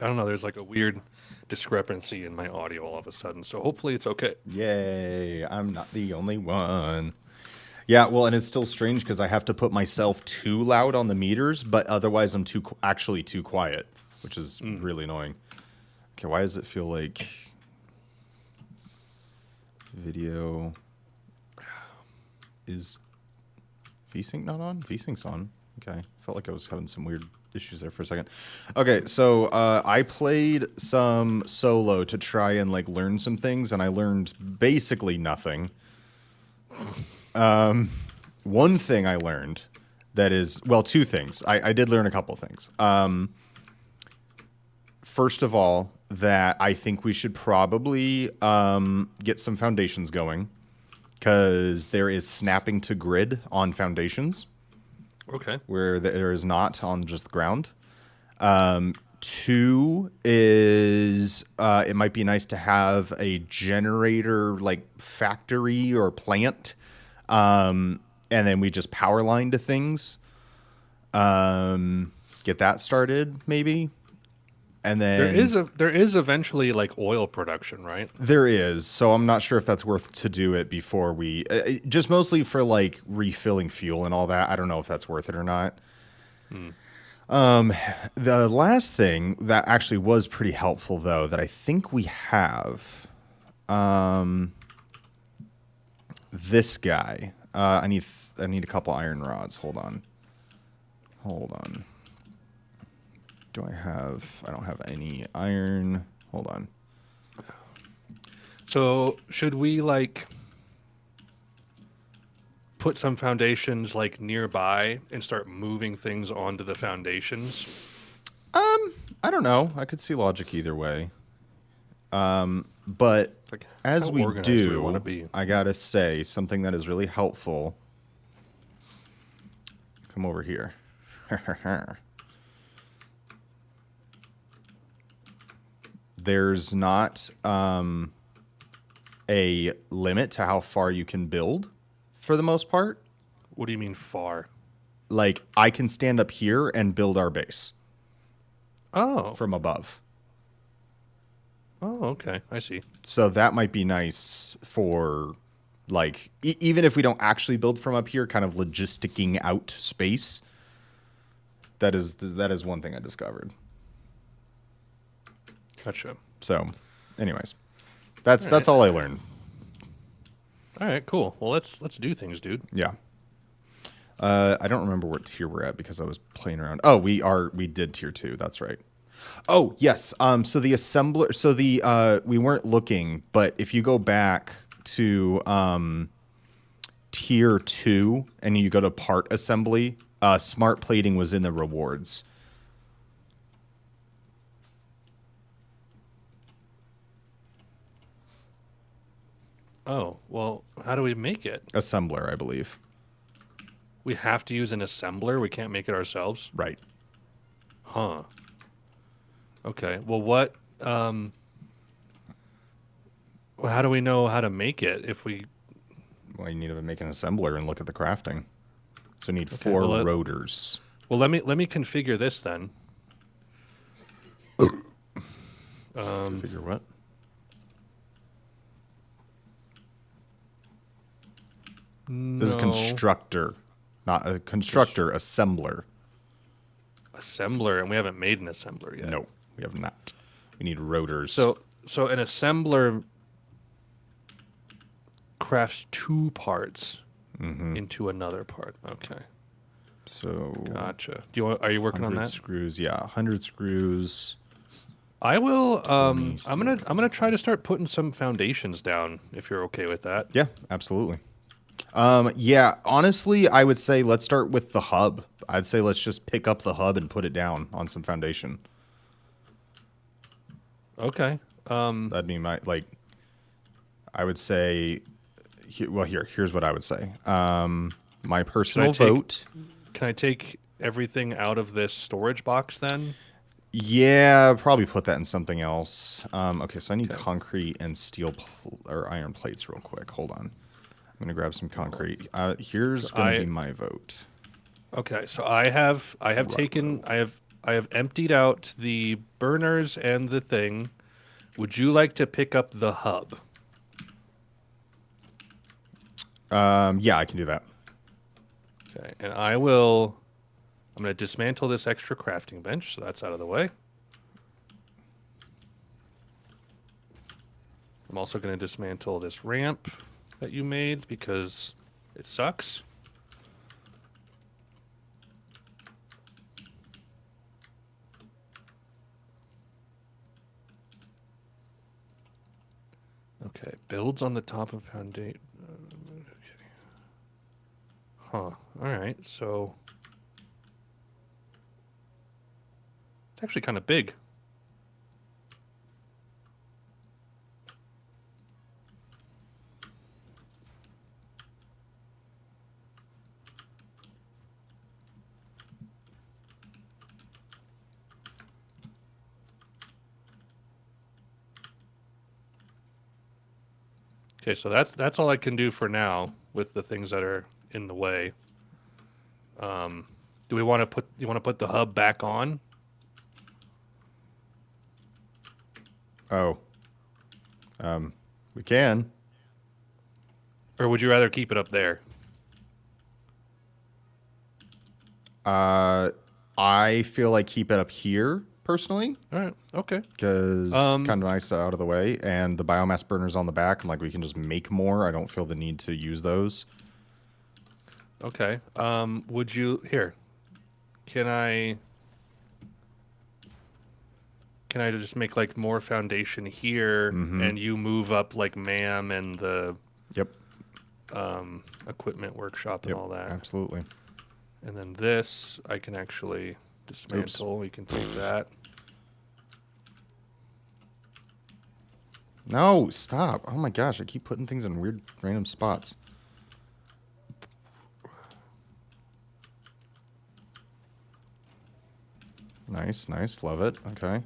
I don't know. There's like a weird discrepancy in my audio all of a sudden. So hopefully it's okay. Yay, I'm not the only one. Yeah, well, and it's still strange because I have to put myself too loud on the meters, but otherwise I'm actually too quiet, which is really annoying. Okay, why does it feel like video is VSync not on? VSync's on. Okay, felt like I was having some weird issues there for a second. Okay, so I played some solo to try and like learn some things, and I learned basically nothing. One thing I learned that is, well, two things. I did learn a couple things. First of all, that I think we should probably get some foundations going, because there is snapping to grid on foundations. Okay. Where there is not on just the ground. Two is it might be nice to have a generator like factory or plant, and then we just power line to things. Get that started maybe, and then there is eventually like oil production, right? there is. So I'm not sure if that's worth to do it before we just mostly for like refilling fuel and all that. I don't know if that's worth it or not. The last thing that actually was pretty helpful though, that I think we have, this guy, I need a couple iron rods. Hold on. I don't have any iron. Hold on. So should we like put some foundations like nearby and start moving things onto the foundations? I don't know. I could see logic either way. But Like, as how we organized do we do, wanna be? I gotta say something that is really helpful. Come over here. There's not a limit to how far you can build for the most part. What do you mean far? Like, I can stand up here and build our base Oh. from above. Oh, okay. I see. So that might be nice for, like, even if we don't actually build from up here, kind of logisticking out space. That is one thing I discovered. Gotcha. So, anyways, that's all I learned. All right, cool. Well, let's do things, dude. Yeah. I don't remember what tier we're at because I was playing around. Oh, we did tier 2. That's right. Oh, yes. So the assembler, so we weren't looking, but if you go back to tier 2 and you go to part assembly, smart plating was in the rewards. Oh, well, how do we make it? Assembler, I believe. We have to use an assembler? We can't make it ourselves? Right. Huh. Okay. Well, what well, how do we know how to make it if we Well, you need to make an assembler and look at the crafting. So you need 4 rotors. Well, let me configure this then. Figure what? This is constructor, not a constructor, assembler. Assembler, and we haven't made an assembler yet. No, we have not. We need rotors. So an assembler crafts 2 parts into another part. Okay. So Gotcha. Are you working on 100 that? screws, yeah, 100 screws. I will. 20 I'm gonna try to start putting some foundations down if you're okay with that. Yeah, absolutely. Yeah, honestly, I would say let's start with the hub. I'd say let's just pick up the hub and put it down on some foundation. Okay. That'd be my, like, I would say, here's what I would say. My personal vote. Can I take everything out of this storage box then? Yeah, probably put that in something else. Okay, so I need concrete and steel or iron plates real quick. Hold on. I'm going to grab some concrete. Here's going to be my vote. Okay, so I have I have emptied out the burners and the thing. Would you like to pick up the hub? Yeah, I can do that. Okay, and I'm going to dismantle this extra crafting bench, so that's out of the way. I'm also going to dismantle this ramp that you made because it sucks. Okay, builds on the top of foundation. Okay. Huh. All right, so it's actually kind of big. Okay, so that's all I can do for now with the things that are in the way. Do we want to put the hub back on? Oh. We can. Or would you rather keep it up there? I feel like keep it up here personally All right. Okay. because it's kind of nice out of the way, and the biomass burners on the back. I'm like, we can just make more. I don't feel the need to use those. Okay. Would you here? Can I just make like more foundation here, and you move up like MAM and the Yep. equipment workshop and all that? Absolutely. And then this I can actually dismantle. We can take that. No, stop. Oh my gosh, I keep putting things in weird random spots. Nice, nice. Love it. Okay.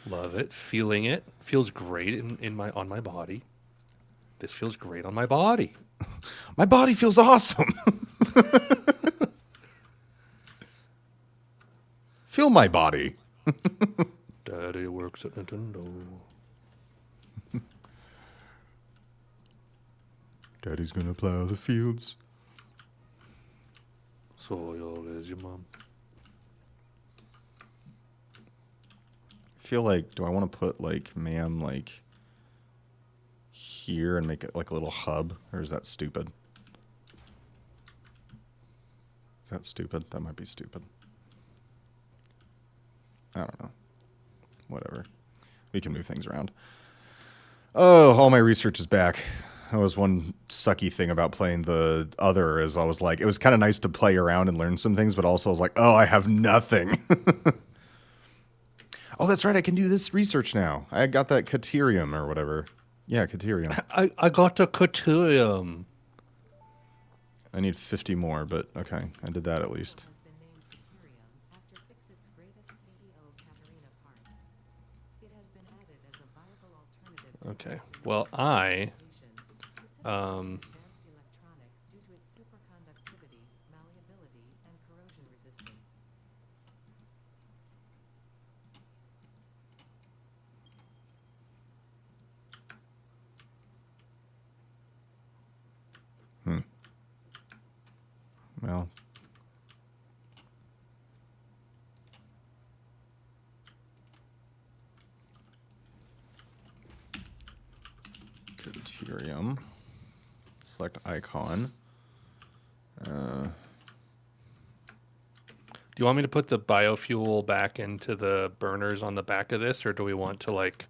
Love it. Feeling it. Feels great on my body. This feels great on my body. My body feels awesome. Feel my body. Daddy works at Nintendo. Daddy's gonna plow the fields. Soil is your mom. Feel like, do I want to put like MAM like here and make it like a little hub, or is that stupid? Is that stupid? That might be stupid. I don't know. Whatever. We can move things around. Oh, all my research is back. That was one sucky thing about playing the other, is I was like, it was kind of nice to play around and learn some things, but also I was like, oh, I have nothing. Oh, that's right. I can do this research now. I got that Caterium or whatever. Yeah, Caterium. I got a Caterium. I need 50 more, but okay. I did that at least. Okay. Well, I Well, Deuterium. Select icon. Do you want me to put the biofuel back into the burners on the back of this, or do we want to like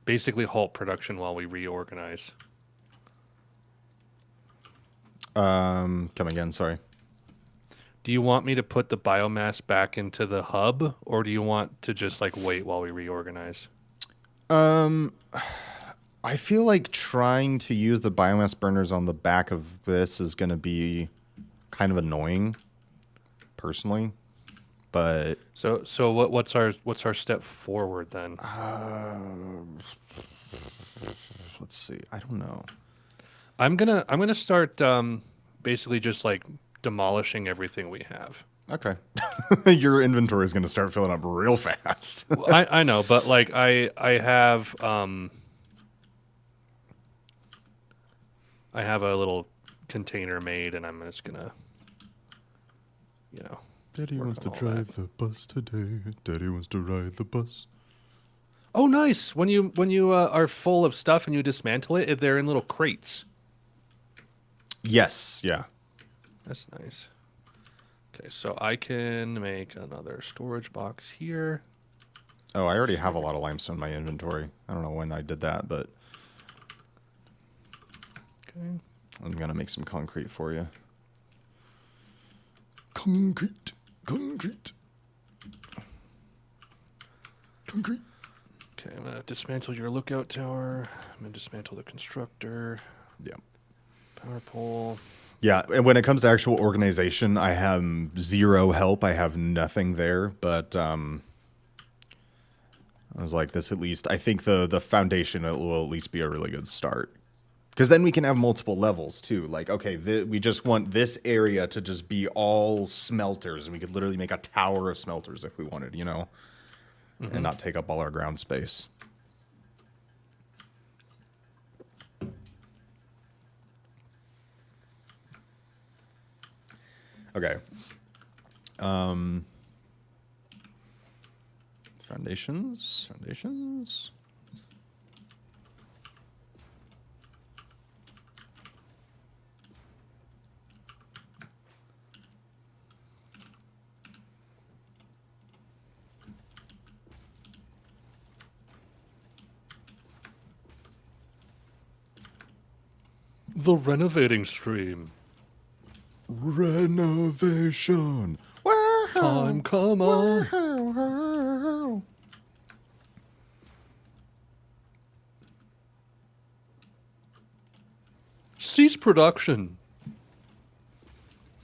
basically halt production while we reorganize? Come again, sorry. Do you want me to put the biomass back into the hub, or do you want to just like wait while we reorganize? I feel like trying to use the biomass burners on the back of this is going to be kind of annoying, personally. But so what's our step forward then? let's see. I don't know. I'm gonna start basically just like demolishing everything we have. Okay. Your inventory is going to start filling up real fast. Well, I know, but like I have I have a little container made, and I'm just gonna, you know. Daddy work wants to on all drive that. the bus today. Daddy wants to ride the bus. Oh, nice! When you are full of stuff and you dismantle it, they're in little crates. Yes, yeah. That's nice. Okay, so I can make another storage box here. Oh, I already have a lot of limestone in my inventory. I don't know when I did that, but Okay. I'm going to make some concrete for you. Concrete. Concrete. Concrete. Okay, I'm gonna dismantle your lookout tower. I'm gonna dismantle the constructor. Yeah. Power pole. Yeah, and when it comes to actual organization, I have zero help. I have nothing there, but I was like, this at least, I think the foundation will at least be a really good start. Because then we can have multiple levels, too. Like, okay, we just want this area to just be all smelters, and we could literally make a tower of smelters if we wanted, you know? Mm-hmm. And not take up all our ground space. Okay. Foundations. The renovating stream. Renovation. Time come on. Cease production.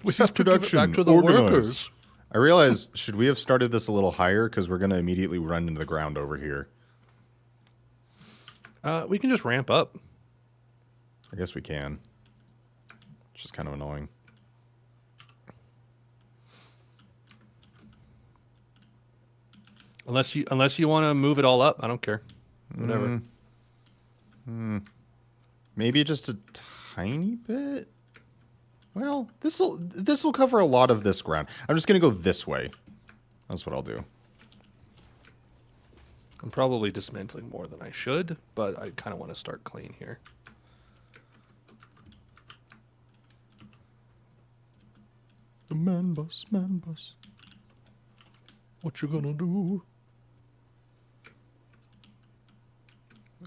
We Cease have to give it production. back to the Organize. workers. I realized, should we have started this a little higher? Because we're going to immediately run into the ground over here. We can just ramp up. I guess we can. It's just kind of annoying. Unless you want to move it all up, I don't care. Whatever. Maybe just a tiny bit. Well, this will cover a lot of this ground. I'm just gonna go this way. That's what I'll do. I'm probably dismantling more than I should, but I kind of want to start clean here. The man bus, man bus. What you gonna do?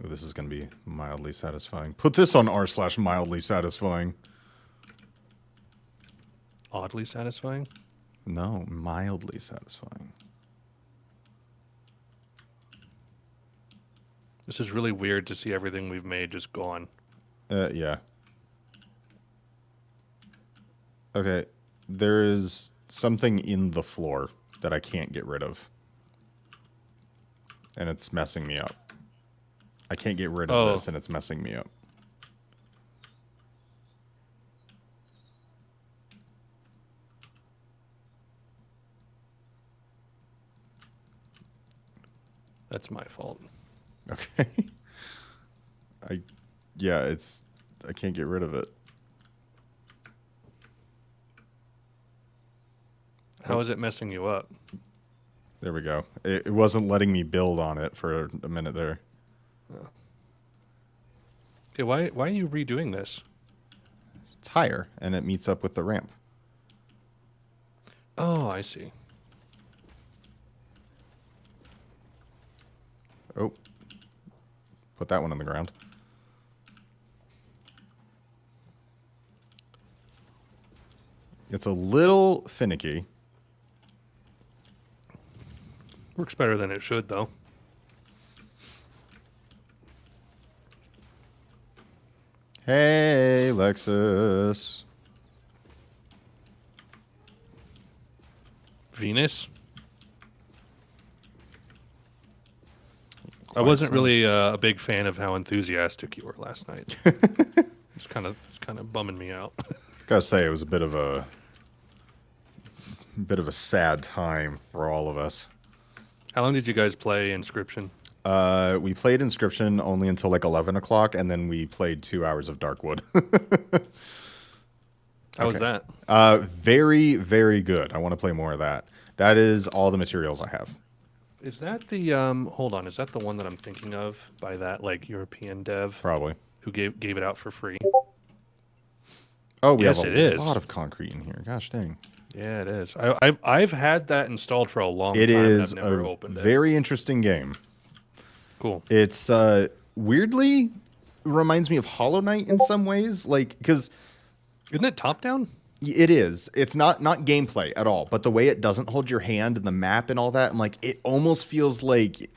Oh, this is gonna be mildly satisfying. Put this on r/mildly satisfying. Oddly satisfying? No, mildly satisfying. This is really weird to see everything we've made just gone. Yeah. Okay, there is something in the floor that I can't get rid of. And it's messing me up. I can't get rid of this, and it's messing me up. That's my fault. Okay. Yeah, I can't get rid of it. How is it messing you up? There we go. It wasn't letting me build on it for a minute there. Oh. Okay, why are you redoing this? It's higher, and it meets up with the ramp. Oh, I see. Oh. Put that one on the ground. It's a little finicky. Works better than it should, though. Hey, Lexus. Venus? I wasn't really a big fan of how enthusiastic you were last night. It's kind of bumming me out. Gotta say, it was a bit of a bit of a sad time for all of us. How long did you guys play Inscription? We played Inscription only until like 11 o'clock, and then we played 2 hours of Darkwood. How was that? Very, very good. I want to play more of that. That is all the materials I have. Is that the hold on, is that the one that I'm thinking of by that like European dev Probably. who gave it out for free? Oh, we Yes, have it a is. lot of concrete in here. Gosh dang. Yeah, it is. I've had that installed for a long It time. is And I've never a opened it. very interesting game. Cool. It's weirdly reminds me of Hollow Knight in some ways, like because Isn't it top down? it is. It's not gameplay at all, but the way it doesn't hold your hand and the map and all that, and like it almost feels like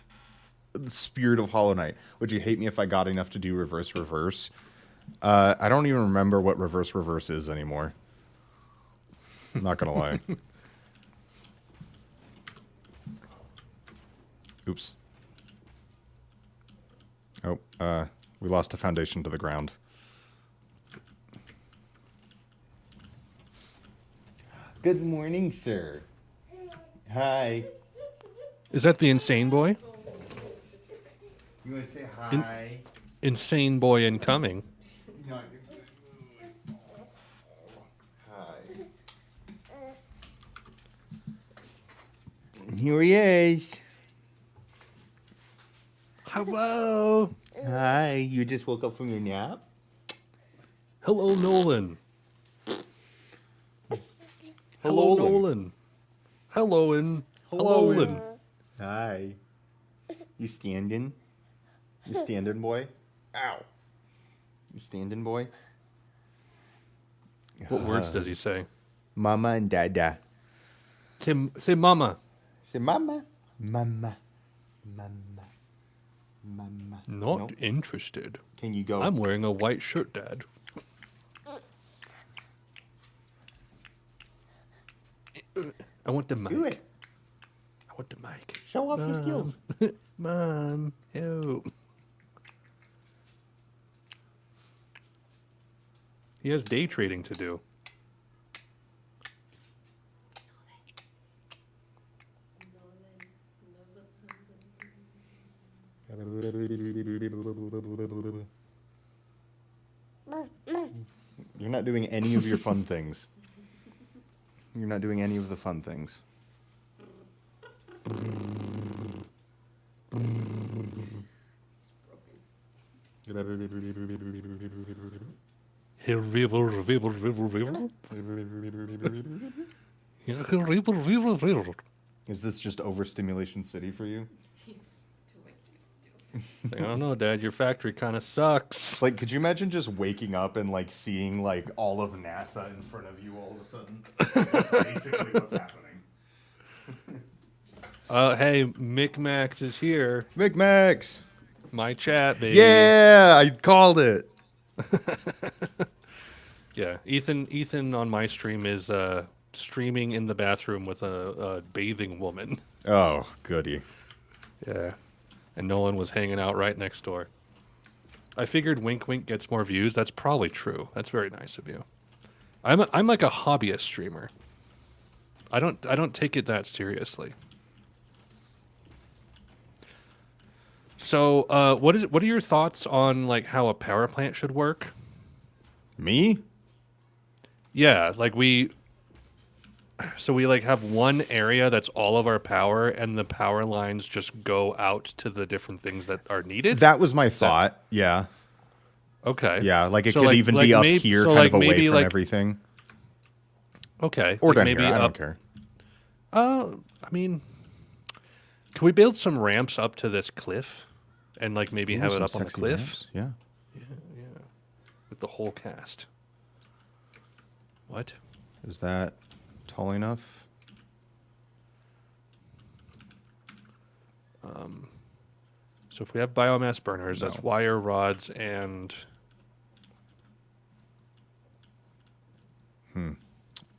the spirit of Hollow Knight. Would you hate me if I got enough to do reverse? I don't even remember what reverse is anymore. I'm not gonna lie. Oops. Oh, we lost a foundation to the ground. Good morning, sir. Hi. Is that the insane boy? You want to say hi? Insane boy incoming. No, hi. Here he is. Hello. Hi. You just woke up from your nap? Hello, Nolan. Hello, Hello, Nolan. Hello, Nolan. Hi. You standing? You standing, boy? Ow. You standing, boy? What words does he say? Mama and Dada. Say mama. Say mama. Mama. Mama. Mama. Not Nope. interested. Can you go? I'm wearing a white shirt, Dad. I want the mic. Do it. I want the mic. Show off your skills. Mom, help. He has day trading to do. You're not doing any of your fun things. You're not doing any of the fun things. Is this just overstimulation city for you? I don't know, Dad. Your factory kind of sucks. Like, could you imagine just waking up and like seeing like all of NASA in front of you all of a sudden? That's basically what's happening. Hey, Mick Max is here. McMax. My chat, baby. Yeah, I called it. Yeah, Ethan on my stream is streaming in the bathroom with a bathing woman. Oh, goody. Yeah, and Nolan was hanging out right next door. I figured Wink Wink gets more views. That's probably true. That's very nice of you. I'm like a hobbyist streamer. I don't take it that seriously. So, what are your thoughts on like how a power plant should work? Me? Yeah, like we like have one area that's all of our power, and the power lines just go out to the different things that are needed. That was my thought. Yeah. Okay. Yeah, like it So, could like- even like be up may- here, so, kind like, of away maybe, from like- everything. Okay. Or like down maybe here. I up. don't care. I mean, can we build some ramps up to this cliff, and like maybe Ooh, have it some up on the sexy cliff ramps. Yeah. with the whole cast? What? Is that tall enough? So if we have biomass burners, that's No. wire rods and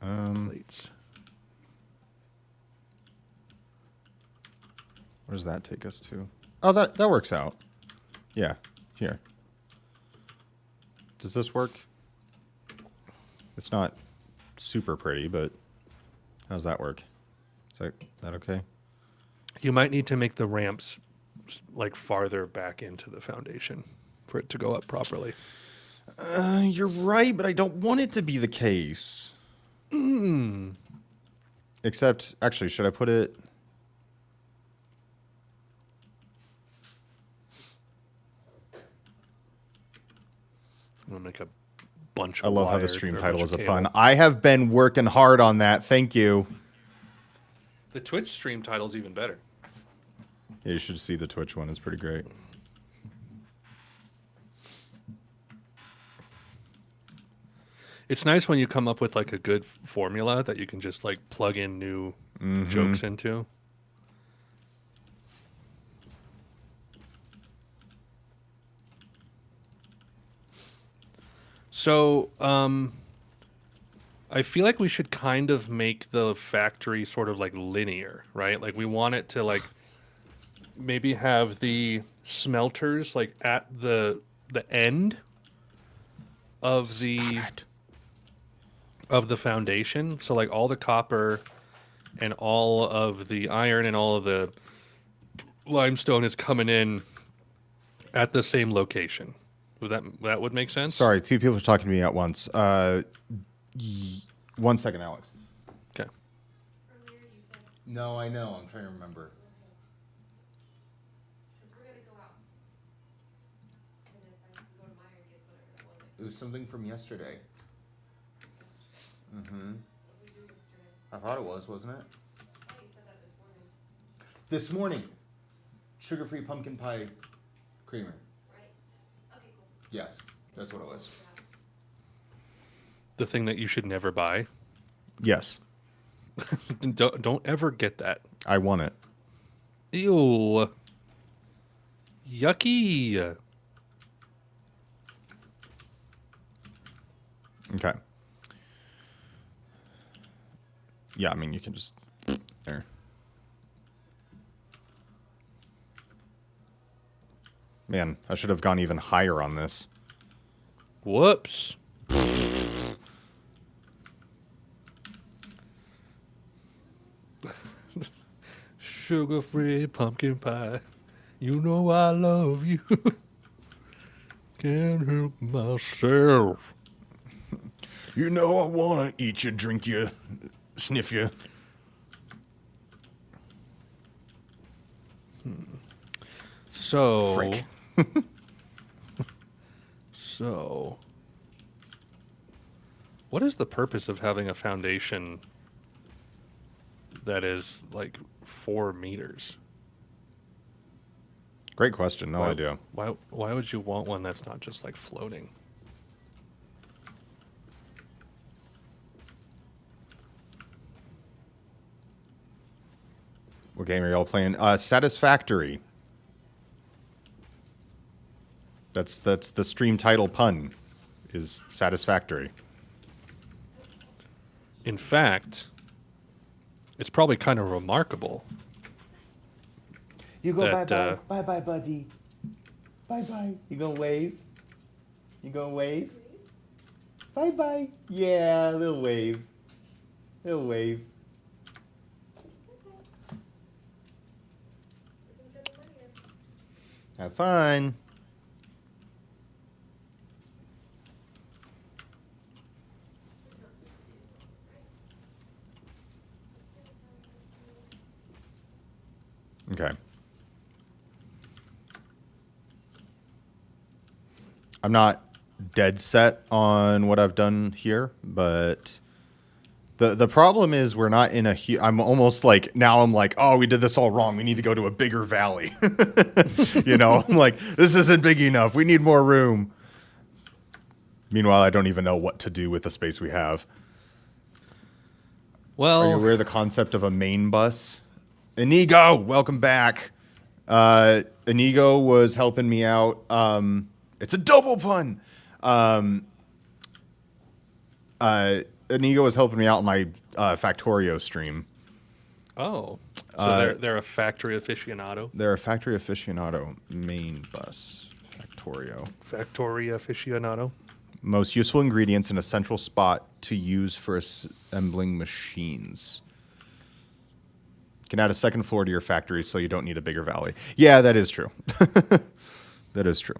plates. Where does that take us to? Oh, that works out. Yeah, here. Does this work? It's not super pretty, but How's that work? Is that okay? You might need to make the ramps like farther back into the foundation for it to go up properly. You're right, but I don't want it to be the case. Except, actually, should I put it... I'm going to make a bunch I of love how the wire stream or title bunch is of a cable. pun. I have been working hard on that. Thank you. The Twitch stream title's even better. Yeah, you should see the Twitch one. It's pretty great. It's nice when you come up with like a good formula that you can just like plug in new jokes into. So, I feel like we should kind of make the factory sort of like linear, right? Like we want it to like maybe have the smelters like at the end of the foundation. So like all the copper and all of the iron and all of the limestone is coming in at the same location. Would that would make sense? Sorry, two people are talking to me at once. 1 second, Alex. Okay. Earlier you said, No, I know. I'm trying to remember. because we're going to go out. And if I can go to Meyer and get whatever that was. It was something from yesterday. Mm-hmm. What did we do yesterday? I thought it was, wasn't it? I thought you said that this morning. This morning. Sugar-free pumpkin pie creamer. Right. Okay, cool. Yes, that's what it was. Yeah. The thing that you should never buy. Yes, Don't ever get that. I want it. Ew. Yucky. Okay. Yeah, I mean, you can just... There. Man, I should have gone even higher on this. Whoops. Sugar-free pumpkin pie. You know I love you. Can't help myself. You know I want to eat you, drink you, sniff you. So... Frick. So... What is the purpose of having a foundation that is like 4 meters? Great question. No Why- idea. Why would you want one that's not just like floating? What game are y'all playing? Satisfactory. That's the stream title pun. Is Satisfactory. In fact, it's probably kind of remarkable. You go That, bye bye, buddy. Bye bye. You gonna wave? You gonna wave? Bye bye. Yeah, little wave. Little wave. Have fun. Okay. I'm not dead set on what I've done here, but the problem is we're not in a I'm almost like now I'm like, oh, we did this all wrong. We need to go to a bigger valley. You know, I'm like, this isn't big enough. We need more room. Meanwhile, I don't even know what to do with the space we have. Well, Are you aware of the concept of a main bus? Inigo, welcome back. Inigo was helping me out. It's a double pun. Inigo was helping me out on my Factorio stream. oh, so they're a factory aficionado. They're a factory aficionado main bus. Factorio. Factory aficionado. Most useful ingredients in a central spot to use for assembling machines. Can add a second floor to your factory so you don't need a bigger valley. Yeah, that is true. That is true.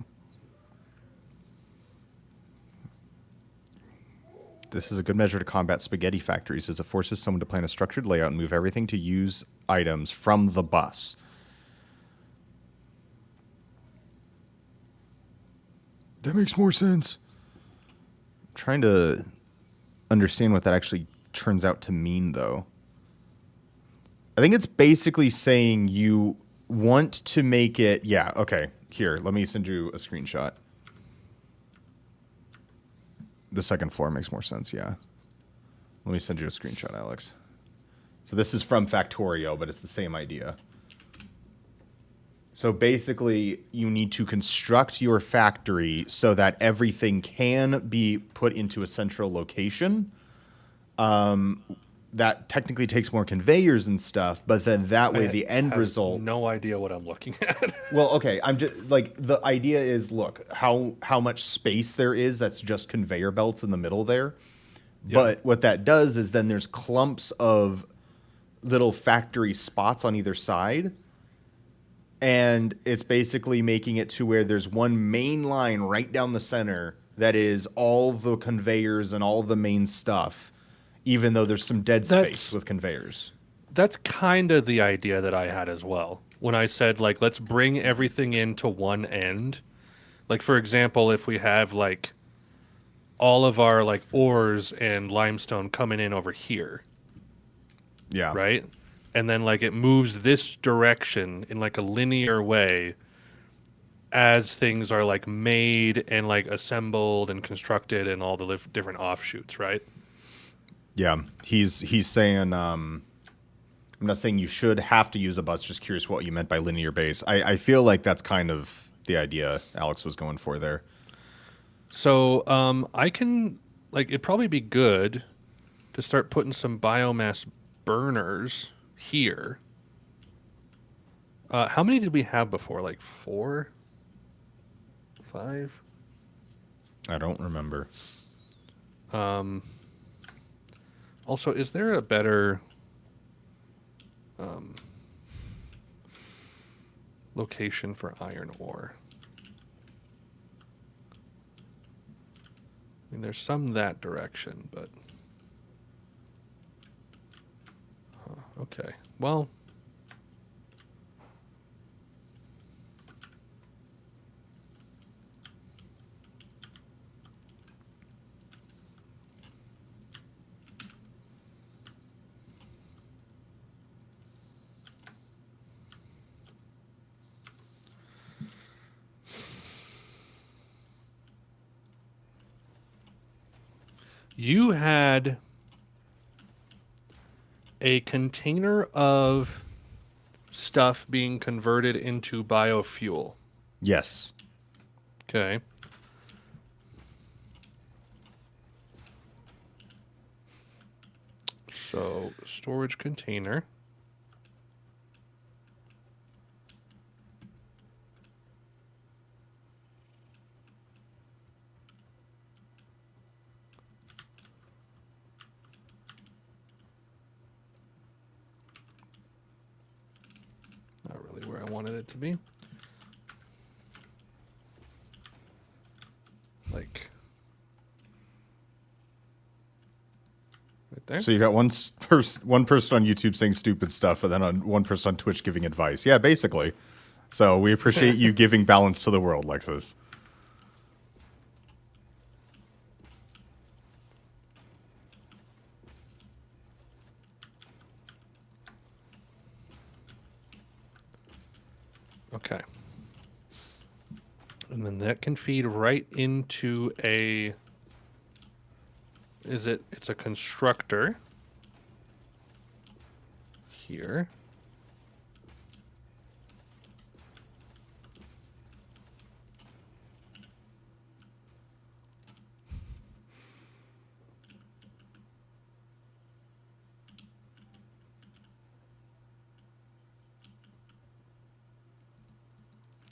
This is a good measure to combat spaghetti factories, as it forces someone to plan a structured layout and move everything to use items from the bus. That makes more sense. I'm trying to understand what that actually turns out to mean, though. I think it's basically saying you want to make it... Yeah, okay. Here, let me send you a screenshot. The second floor makes more sense, yeah. Let me send you a screenshot, Alex. So this is from Factorio, but it's the same idea. So basically, you need to construct your factory so that everything can be put into a central location. That technically takes more conveyors and stuff, but then that way the end result... No idea what I'm looking at. Well, okay, I'm just like the idea is look how much space there is that's just conveyor belts in the middle there. Yep. But what that does is then there's clumps of little factory spots on either side. And it's basically making it to where there's one main line right down the center that is all the conveyors and all the main stuff, even though there's some dead space with conveyors. That's kind of the idea that I had as well. When I said, like, let's bring everything into one end. Like, for example, if we have, like, all of our, like, ores and limestone coming in over here. Yeah. Right? And then, like, it moves this direction in, like, a linear way as things are, like, made and, like, assembled and constructed and all the different offshoots, right? Yeah. He's saying, I'm not saying you should have to use a bus, just curious what you meant by linear base. I feel like that's kind of the idea Alex was going for there. So, I can, like, it'd probably be good to start putting some biomass burners here. How many did we have before? Like 4? 5? I don't remember. Also, is there a better location for iron ore? I mean, there's some that direction, but... okay. Well... you had a container of stuff being converted into biofuel. Yes. Okay. So, storage container. Not really where I wanted it to be. Like right there. So you got one person on YouTube saying stupid stuff, and then one person on Twitch giving advice. Yeah, basically. So we appreciate you giving balance to the world, Lexus. Okay. And then that can feed right into a... It's a constructor. Here.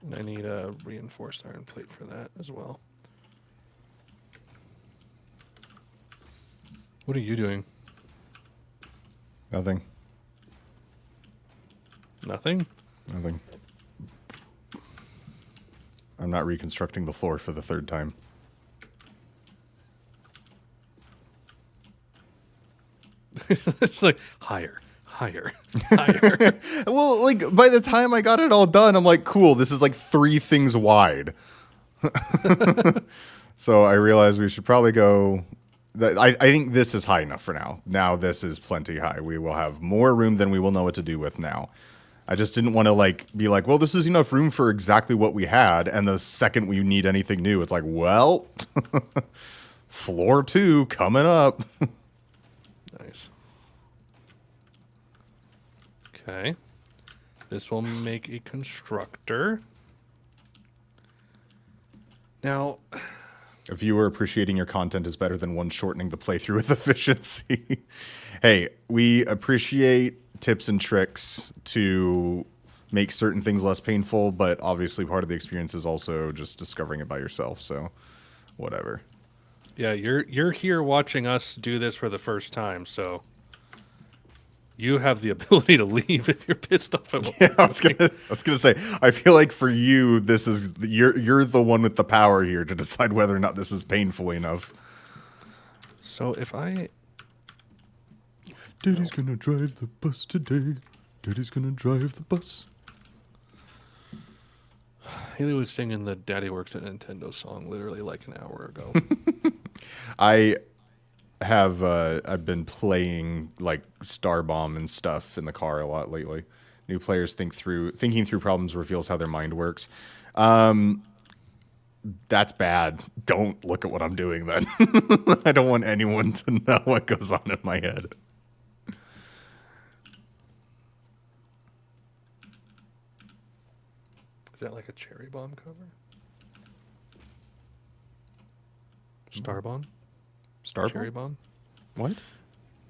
And I need a reinforced iron plate for that as well. What are you doing? Nothing. Nothing? Nothing. I'm not reconstructing the floor for the third time. It's like, higher, higher, higher. Well, like, by the time I got it all done, I'm like, cool, this is like 3 things wide. So I realized we should probably go... I think this is high enough for now. Now this is plenty high. We will have more room than we will know what to do with now. I just didn't want to like be like, well, this is enough room for exactly what we had. And the second we need anything new, it's like, well, floor 2 coming up. Nice. Okay. This will make a constructor. Now... A viewer appreciating your content is better than one shortening the playthrough with efficiency. Hey, we appreciate tips and tricks to make certain things less painful, but obviously part of the experience is also just discovering it by yourself, so whatever. Yeah, you're here watching us do this for the first time, so you have the ability to leave if you're pissed off at what Yeah, I was gonna say, I feel like for you, this is you're the one with the power here to decide whether or not this is painful enough. So if I... Daddy's gonna drive the bus today. Daddy's gonna drive the bus. Haley was singing the Daddy Works at Nintendo song literally like an hour ago. I have I've been playing like Starbomb and stuff in the car a lot lately. New players thinking through problems reveals how their mind works. That's bad. Don't look at what I'm doing then. I don't want anyone to know what goes on in my head. Is that like a Cherry Bomb cover? Starbomb? Starbomb? Cherry Bomb? What?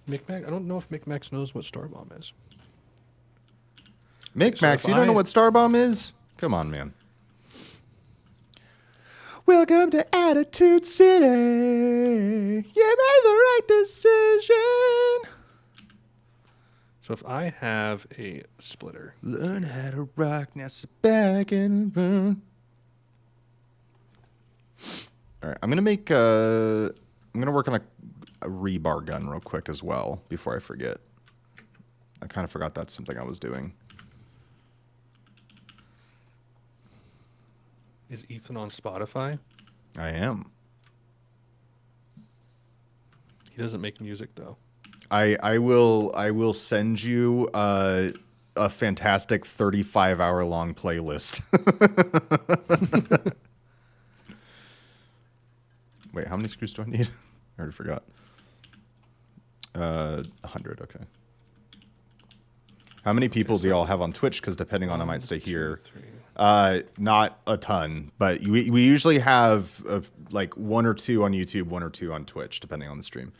Micmac? I don't know if Micmax knows what Starbomb is. Micmacs, So you if don't know I- what Starbomb is? Come on, man. Welcome to Attitude City. You made the right decision. So if I have a splitter, Learn how to rock, now sit back and burn. All right, I'm gonna work on a rebar gun real quick as well before I forget. I kind of forgot that's something I was doing. is Ethan on Spotify? I am. He doesn't make music though. I will send you a fantastic 35-hour long playlist. Wait, how many screws do I need? I already forgot. 100, okay. How many people do y'all have on Twitch? Because depending on, I might stay here. 2, 3. Not a ton, but we usually have like 1 or 2 on YouTube, 1 or 2 on Twitch, depending on the stream.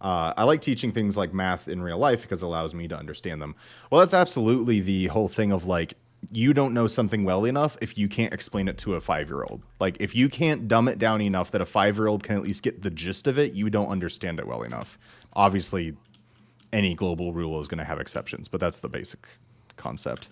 I like teaching things like math in real life because it allows me to understand them. Well, that's absolutely the whole thing of like, you don't know something well enough if you can't explain it to a 5-year-old. Like, if you can't dumb it down enough that a 5-year-old can at least get the gist of it, you don't understand it well enough. Obviously, any global rule is going to have exceptions, but that's the basic concept.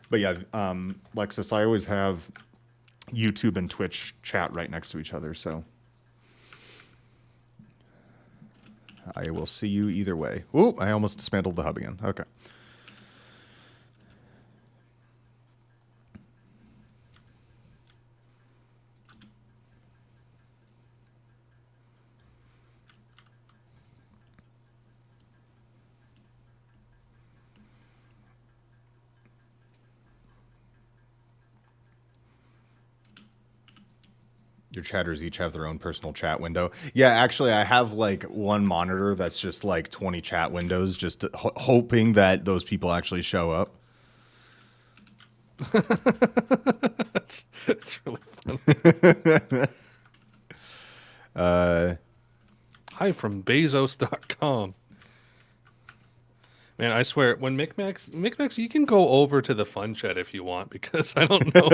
But yeah, Lexus, I always have YouTube and Twitch chat right next to each other, so I will see you either way. Ooh, I almost dismantled the hub again. Okay. Your chatters each have their own personal chat window. Yeah, actually, I have like one monitor that's just like 20 chat windows, just hoping that those people actually show up. It's really funny. Hi from Bezos.com. Man, I swear, when Micmacs, you can go over to the fun chat if you want, because I don't know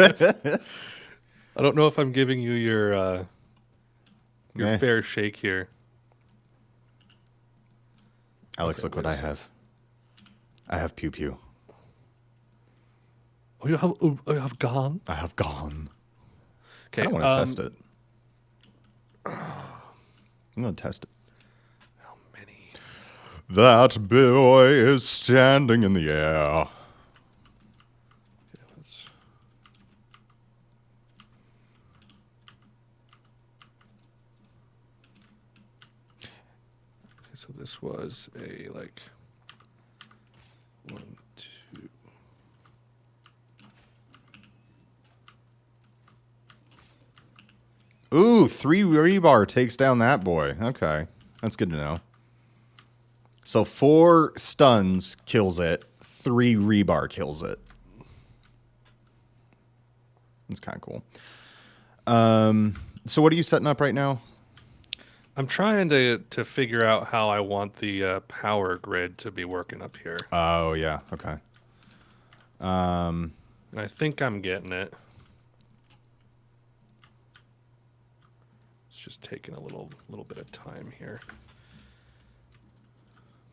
I don't know if I'm giving you your Eh. fair shake here. Alex, Okay, look what wait a I sec. have. I have pew pew. Oh, you have gone. I have gone. I Okay, don't want to test it. I'm gonna test it. How many? That boy is standing in the air. Okay, let's... Okay, so this was a like 1, 2. Ooh, 3 rebar takes down that boy. Okay, that's good to know. So 4 stuns kills it. 3 rebar kills it. That's kind of cool. So what are you setting up right now? I'm trying to figure out how I want the power grid to be working up here. Oh yeah, okay. And I think I'm getting it. It's just taking a little bit of time here.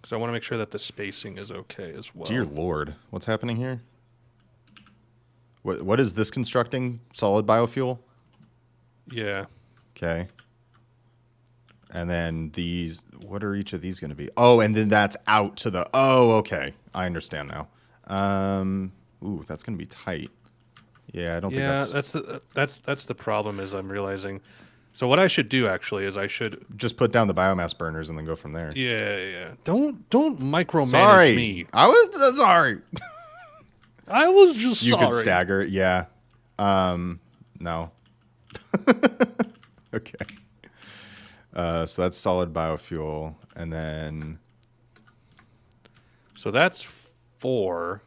Because I want to make sure that the spacing is okay as well. Dear Lord, what's happening here? What is this constructing? Solid biofuel? Yeah. Okay. And then these, what are each of these going to be? Oh, and then that's out to the, oh, okay. I understand now. Ooh, that's going to be tight. Yeah, I don't think that's the problem is I'm realizing. So what I should do actually is I should just put down the biomass burners and then go from there. yeah. Don't micromanage Sorry. me. I was sorry. I was just You sorry. could stagger it, yeah. No. Okay. So that's solid biofuel, and then So that's 4.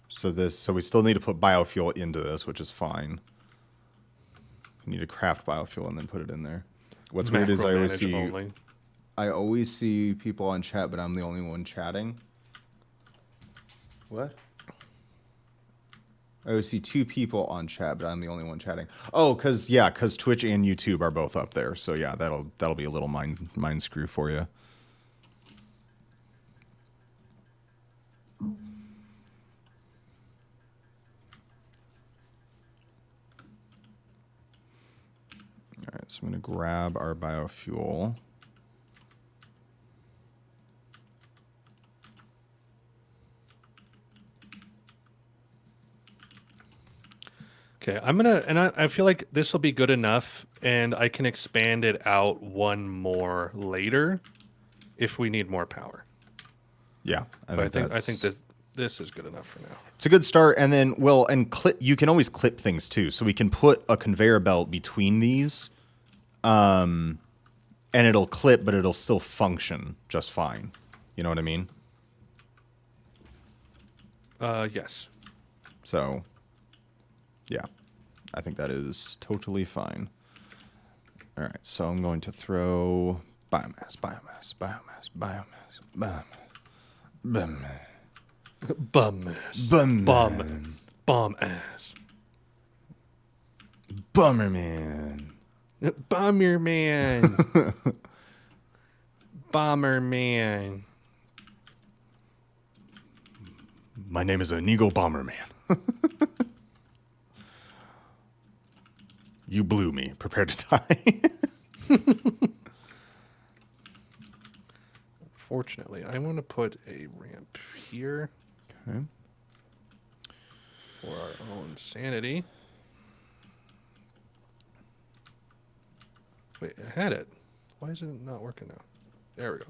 so we still need to put biofuel into this, which is fine. We need to craft biofuel and then put it in there. What's weird is I always see people on chat, but I'm the only one chatting. What? I always see 2 people on chat, but I'm the only one chatting. Oh, cause Twitch and YouTube are both up there. So yeah, that'll be a little mind screw for you. All right, so I'm gonna grab our biofuel. Okay, I feel like this will be good enough, and I can expand it out 1 more later if we need more power. Yeah, I think this is good enough for now. it's a good start. And then you can always clip things too, so we can put a conveyor belt between these, and it'll clip, but it'll still function just fine. You know what I mean? Yes. So, yeah, I think that is totally fine. All right, so I'm going to throw biomass. Bum ass. Bum ass. Bummerman. Bomberman. Bomberman. My name is Inigo Bomberman. You blew me. Prepare to die. Fortunately, I want to put a ramp here Okay. for our own sanity. Wait, I had it. Why is it not working now? There we go.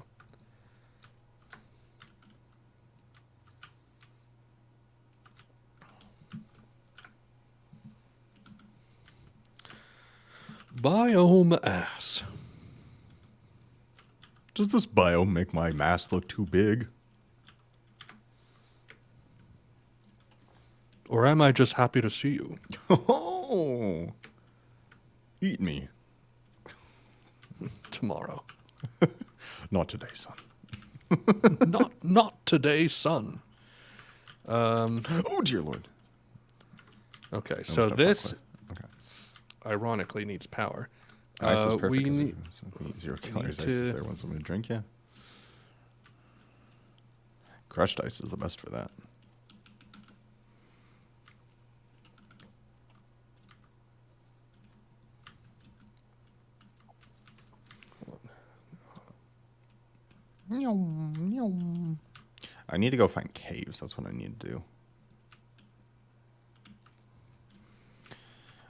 Biome ass. Does this biome make my mass look too big? Or am I just happy to see you? Oh, eat me. Tomorrow. Not today, son. Not today, son. Oh dear lord. Okay, Oh, so stop, this stop, stop. Okay. ironically needs power. Ice is We perfect. need, 0 we calories need ice is to- there. Want something to drink? Yeah. Crushed ice is the best for that. I need to go find caves. That's what I need to do.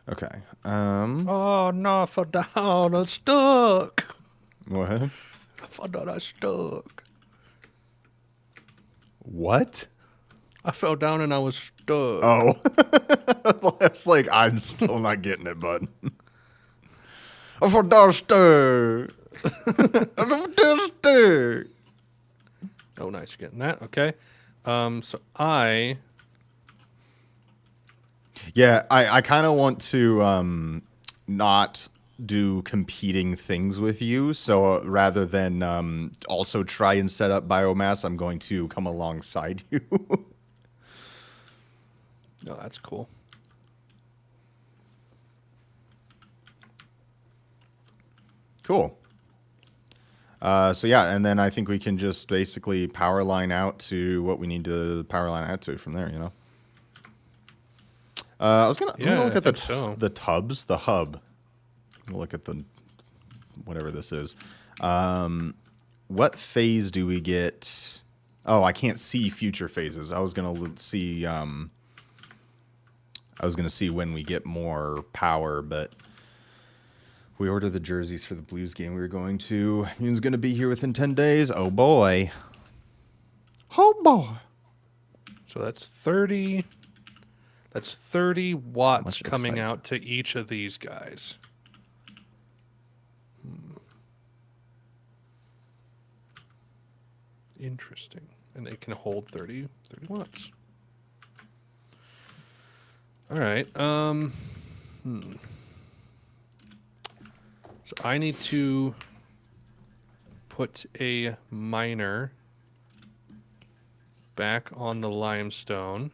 Okay. Oh no, I fell down. I'm stuck. What? I fell down. I'm stuck. What? I fell down and I was stuck. Oh. That's like, I'm still not getting it, bud. I'm from downstairs. I'm from downstairs. Oh, nice. You're getting that. Okay. So I. Yeah, I kind of want to not do competing things with you. So rather than also try and set up biomass, I'm going to come alongside you. No, that's cool. Cool. So yeah, and then I think we can just basically power line out to what we need to power line out to from there, you know? I'm gonna look at the tubs, the hub. We'll look at the whatever this is. What phase do we get? Oh, I can't see future phases. I was gonna see. I was gonna see when we get more power, but we ordered the jerseys for the Blues game we were going to. Mune's gonna be here within 10 days. Oh boy. Oh boy. So that's 30. That's 30 watts Much coming excited. out to each of these guys. Interesting. And they can hold 30 watts. All right. So I need to put a miner back on the limestone.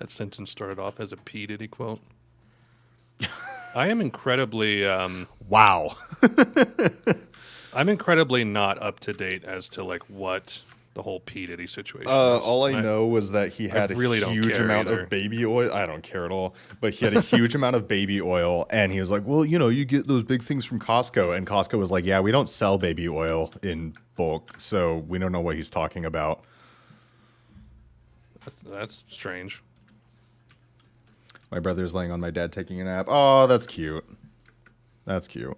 That sentence started off as a P. Diddy quote. I am incredibly, Wow. I'm incredibly not up to date as to like what the whole P. Diddy situation is. All I And know was that he had really a don't huge care amount either. of baby oil. I don't care at all. But he had a huge amount of baby oil. And he was like, well, you know, you get those big things from Costco. And Costco was like, yeah, we don't sell baby oil in bulk. So we don't know what he's talking about. That's strange. My brother's laying on my dad taking a nap. Oh, that's cute. That's cute.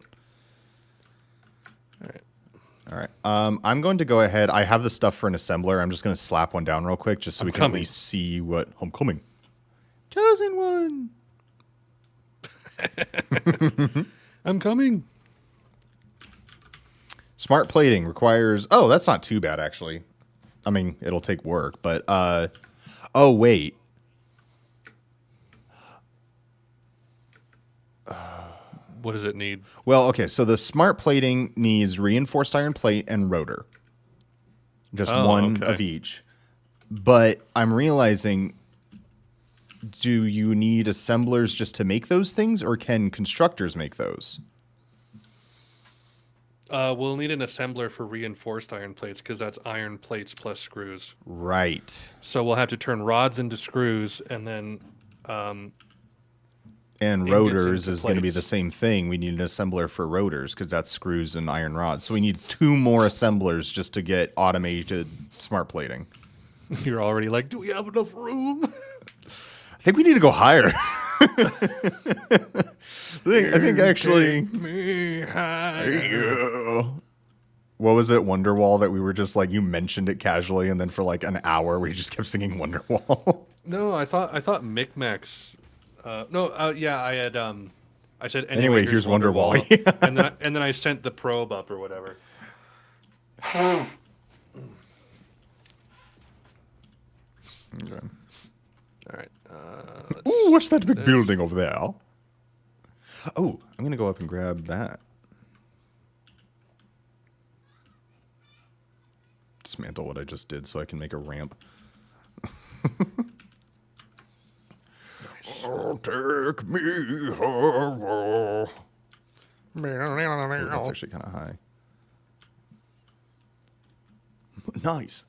All right. All right. I'm going to go ahead. I have the stuff for an assembler. I'm just going to slap one down real quick just so we can at coming. least see what homecoming. Chosen one. I'm coming. Smart plating requires. Oh, that's not too bad actually. I mean, it'll take work, but oh wait. What does it need? Well, okay, so the smart plating needs reinforced iron plate and rotor. Just one okay. of each. But I'm realizing, do you need assemblers just to make those things, or can constructors make those? We'll need an assembler for reinforced iron plates because that's iron plates plus screws. Right. So we'll have to turn rods into screws and then And Ingots rotors into is going to be the plates. same thing. We need an assembler for rotors because that's screws and iron rods. So we need 2 more assemblers just to get automated smart plating. you're already like, do we have enough room? I think we need to go higher. I think actually. Me higher. What was it, Wonderwall, that we were just like, you mentioned it casually, and then for like an hour we just kept singing Wonderwall? No, I thought Micmacs. Yeah, I had I said Anyway, here's Wonderwall. and then I sent the probe up or whatever. Okay. All right. Ooh, what's that big building over there? Oh, I'm gonna go up and grab that. Dismantle what I just did so I can make a ramp. Oh, take me home. That's actually kind of high. Nice.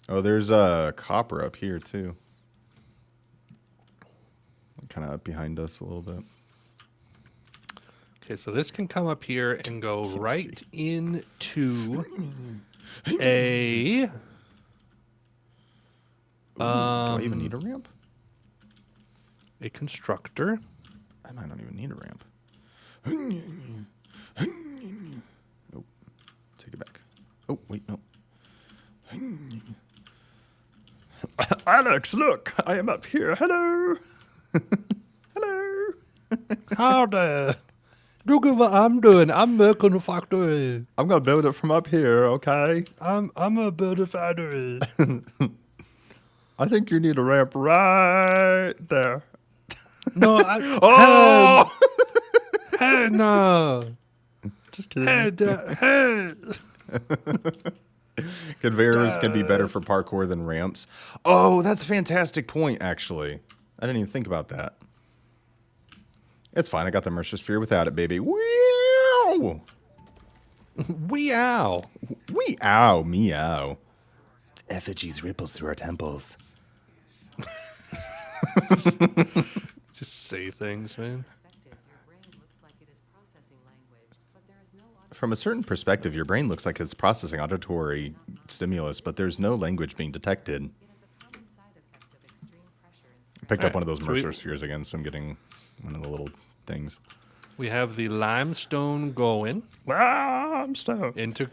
Oh, there's a copper up here too. Kind of up behind us a little bit. Okay, so this can come up here and go right into a. Do I even need a ramp? A constructor. I might not even need a ramp. Oh, take it back. Oh, wait, no. Alex, look, I am up here. Hello. Hello. Howdy. Look at what I'm doing. I'm making a factory. I'm gonna build it from up here, okay? I'm gonna build a factory. I think you need a ramp right there. No, Oh! hey, no. Just kidding. Hey. Conveyors can be better for parkour than ramps. Oh, that's a fantastic point, actually. I didn't even think about that. It's fine. I got the Mercer Sphere without it, baby. Meow! Weow. Meow, meow. Effigies ripples through our temples. Just say things, man. From a certain perspective, your brain looks like it's processing auditory stimulus, but there's no language being detected. Picked up one of those Mercer Spheres again, so I'm getting one of the little things. We have the limestone going Limestone. into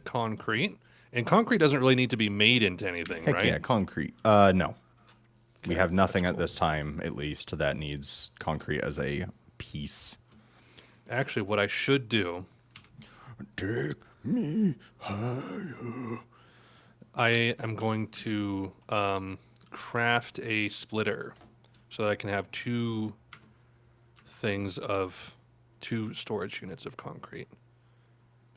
concrete. And concrete doesn't really need to be made into anything, Heck right? yeah, concrete. No. We have nothing at this time, at least, that needs concrete as a piece. Actually, what I should do... Take me higher. I am going to craft a splitter so that I can have two storage units of concrete.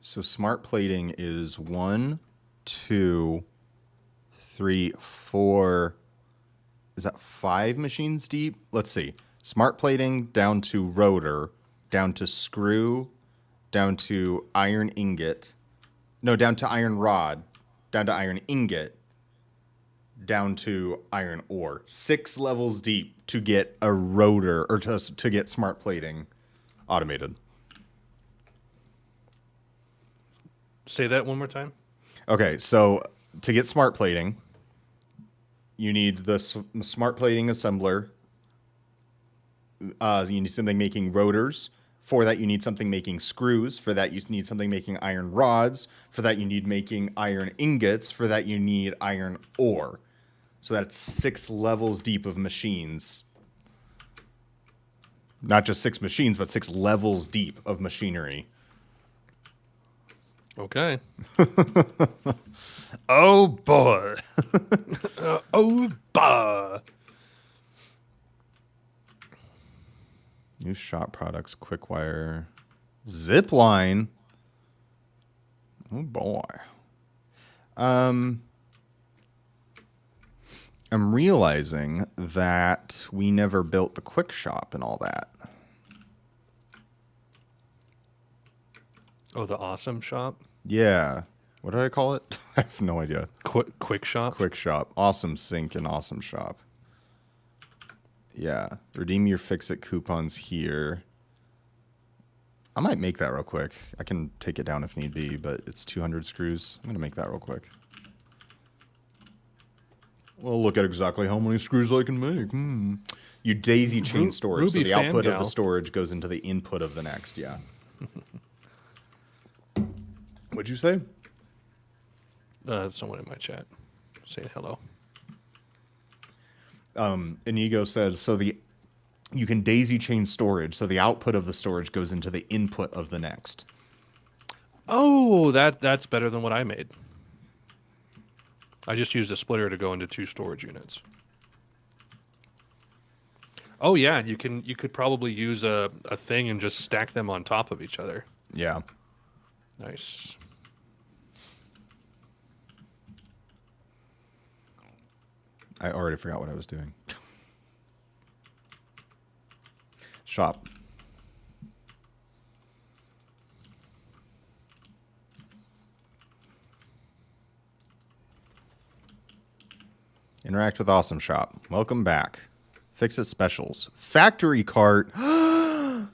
So smart plating is 1, 2, 3, 4. Is that 5 machines deep? Let's see. Smart plating down to rotor, down to screw, down to iron ingot. No, down to iron rod, down to iron ingot, down to iron ore. 6 levels deep to get a rotor, or to get smart plating automated. Say that one more time. Okay, so to get smart plating, you need the smart plating assembler. You need something making rotors. For that, you need something making screws. For that, you need something making iron rods. For that, you need making iron ingots. For that, you need iron ore. So that's 6 levels deep of machines. Not just 6 machines, but 6 levels deep of machinery. Okay. Oh, boy. Oh, bah. New shop products, quick wire, zip line. Oh boy. I'm realizing that we never built the quick shop and all that. Oh, the awesome shop? Yeah. What did I call it? I have no idea. Quick shop? Quick shop. Awesome sink and awesome shop. Yeah. Redeem your fix-it coupons here. I might make that real quick. I can take it down if need be, but it's 200 screws. I'm going to make that real quick. Well, look at exactly how many screws I can make. You daisy chain storage, so Ruby the output of the Fangal. storage goes into the input of the next. Yeah. What'd you say? Someone in my chat saying hello. Inigo says so you can daisy chain storage, so the output of the storage goes into the input of the next. Oh, that's better than what I made. I just used a splitter to go into 2 storage units. Oh yeah, you could probably use a thing and just stack them on top of each other. Yeah. Nice. I already forgot what I was doing. Shop. Interact with Awesome Shop. Welcome back. Fix It Specials. Factory cart. I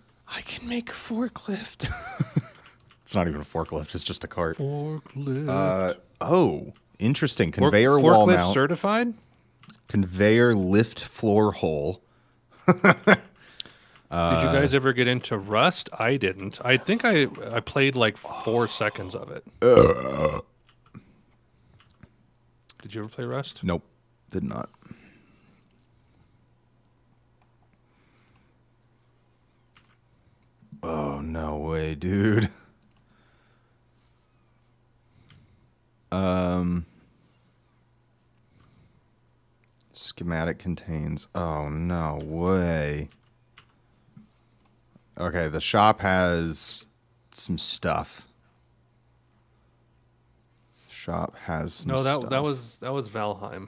can make a forklift. It's not even a forklift. It's just a cart. Forklift. Oh, interesting. Conveyor wall Forklift mount. certified? Conveyor lift floor hole. Did you guys ever get into Rust? I didn't. I think I played like 4 seconds of it. Did you ever play Rust? Nope. Did not. Oh, no way, dude. Schematic contains. Oh, no way. Okay, the shop has some stuff. Shop has some No, stuff. that was Valheim.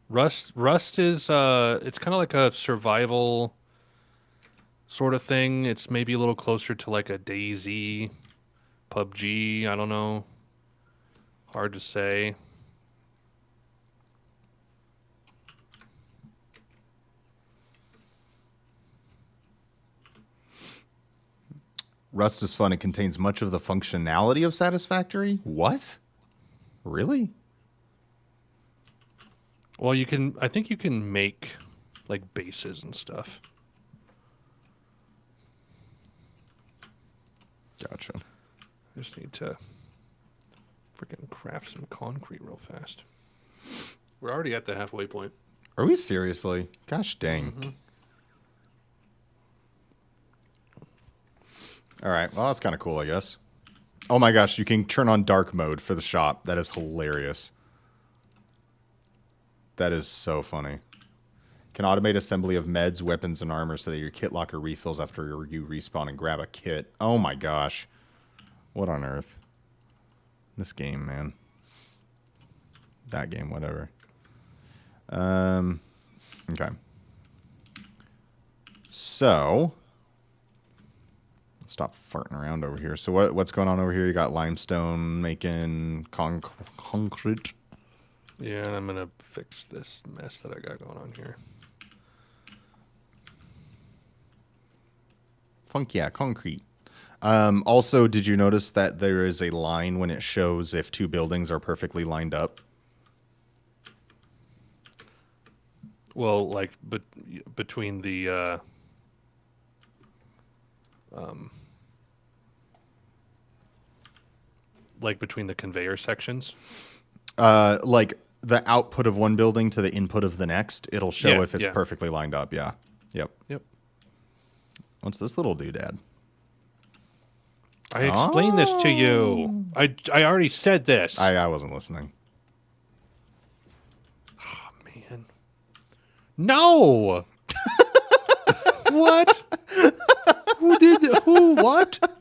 Rust is it's kind of like a survival sort of thing. It's maybe a little closer to like a DayZ, PUBG, I don't know. Hard to say. Rust is fun. It contains much of the functionality of Satisfactory. What? Really? Well, I think you can make like bases and stuff. Gotcha. I just need to freaking craft some concrete real fast. We're already at the halfway point. Are we seriously? Gosh dang. Mm-hmm. All right. Well, that's kind of cool, I guess. Oh my gosh, you can turn on dark mode for the shop. That is hilarious. That is so funny. Can automate assembly of meds, weapons, and armor so that your kit locker refills after you respawn and grab a kit. Oh my gosh. What on earth? This game, man. That game, whatever. Okay. So, stop farting around over here. So what's going on over here? You got limestone making concrete. Yeah, and I'm gonna fix this mess that I got going on here. Funk, yeah, concrete. Also, did you notice that there is a line when it shows if 2 buildings are perfectly lined up? Well, like between the like between the conveyor sections. Like the output of one building to the input of the next, it'll show Yeah, if it's yeah. perfectly lined up. Yeah. Yep. Yep. What's this little doodad? I explained this to you. I already said this. I wasn't listening. Man. No. What? Who? What?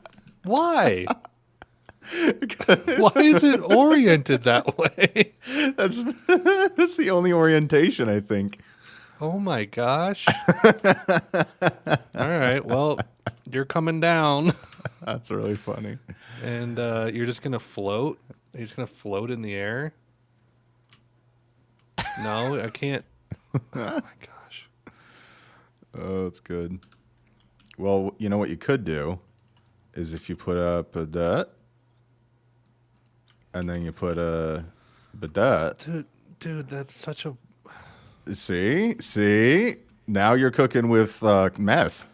Why? Why is it oriented that way? That's the only orientation, I think. Oh my gosh. All right. Well, you're coming down. That's really funny. And you're just going to float? You're just going to float in the air? No, I can't. Oh my gosh. Oh, it's good. Well, you know what you could do is if you put up a dot, and then you put a dot. Dude, that's such a... See? Now you're cooking with meth.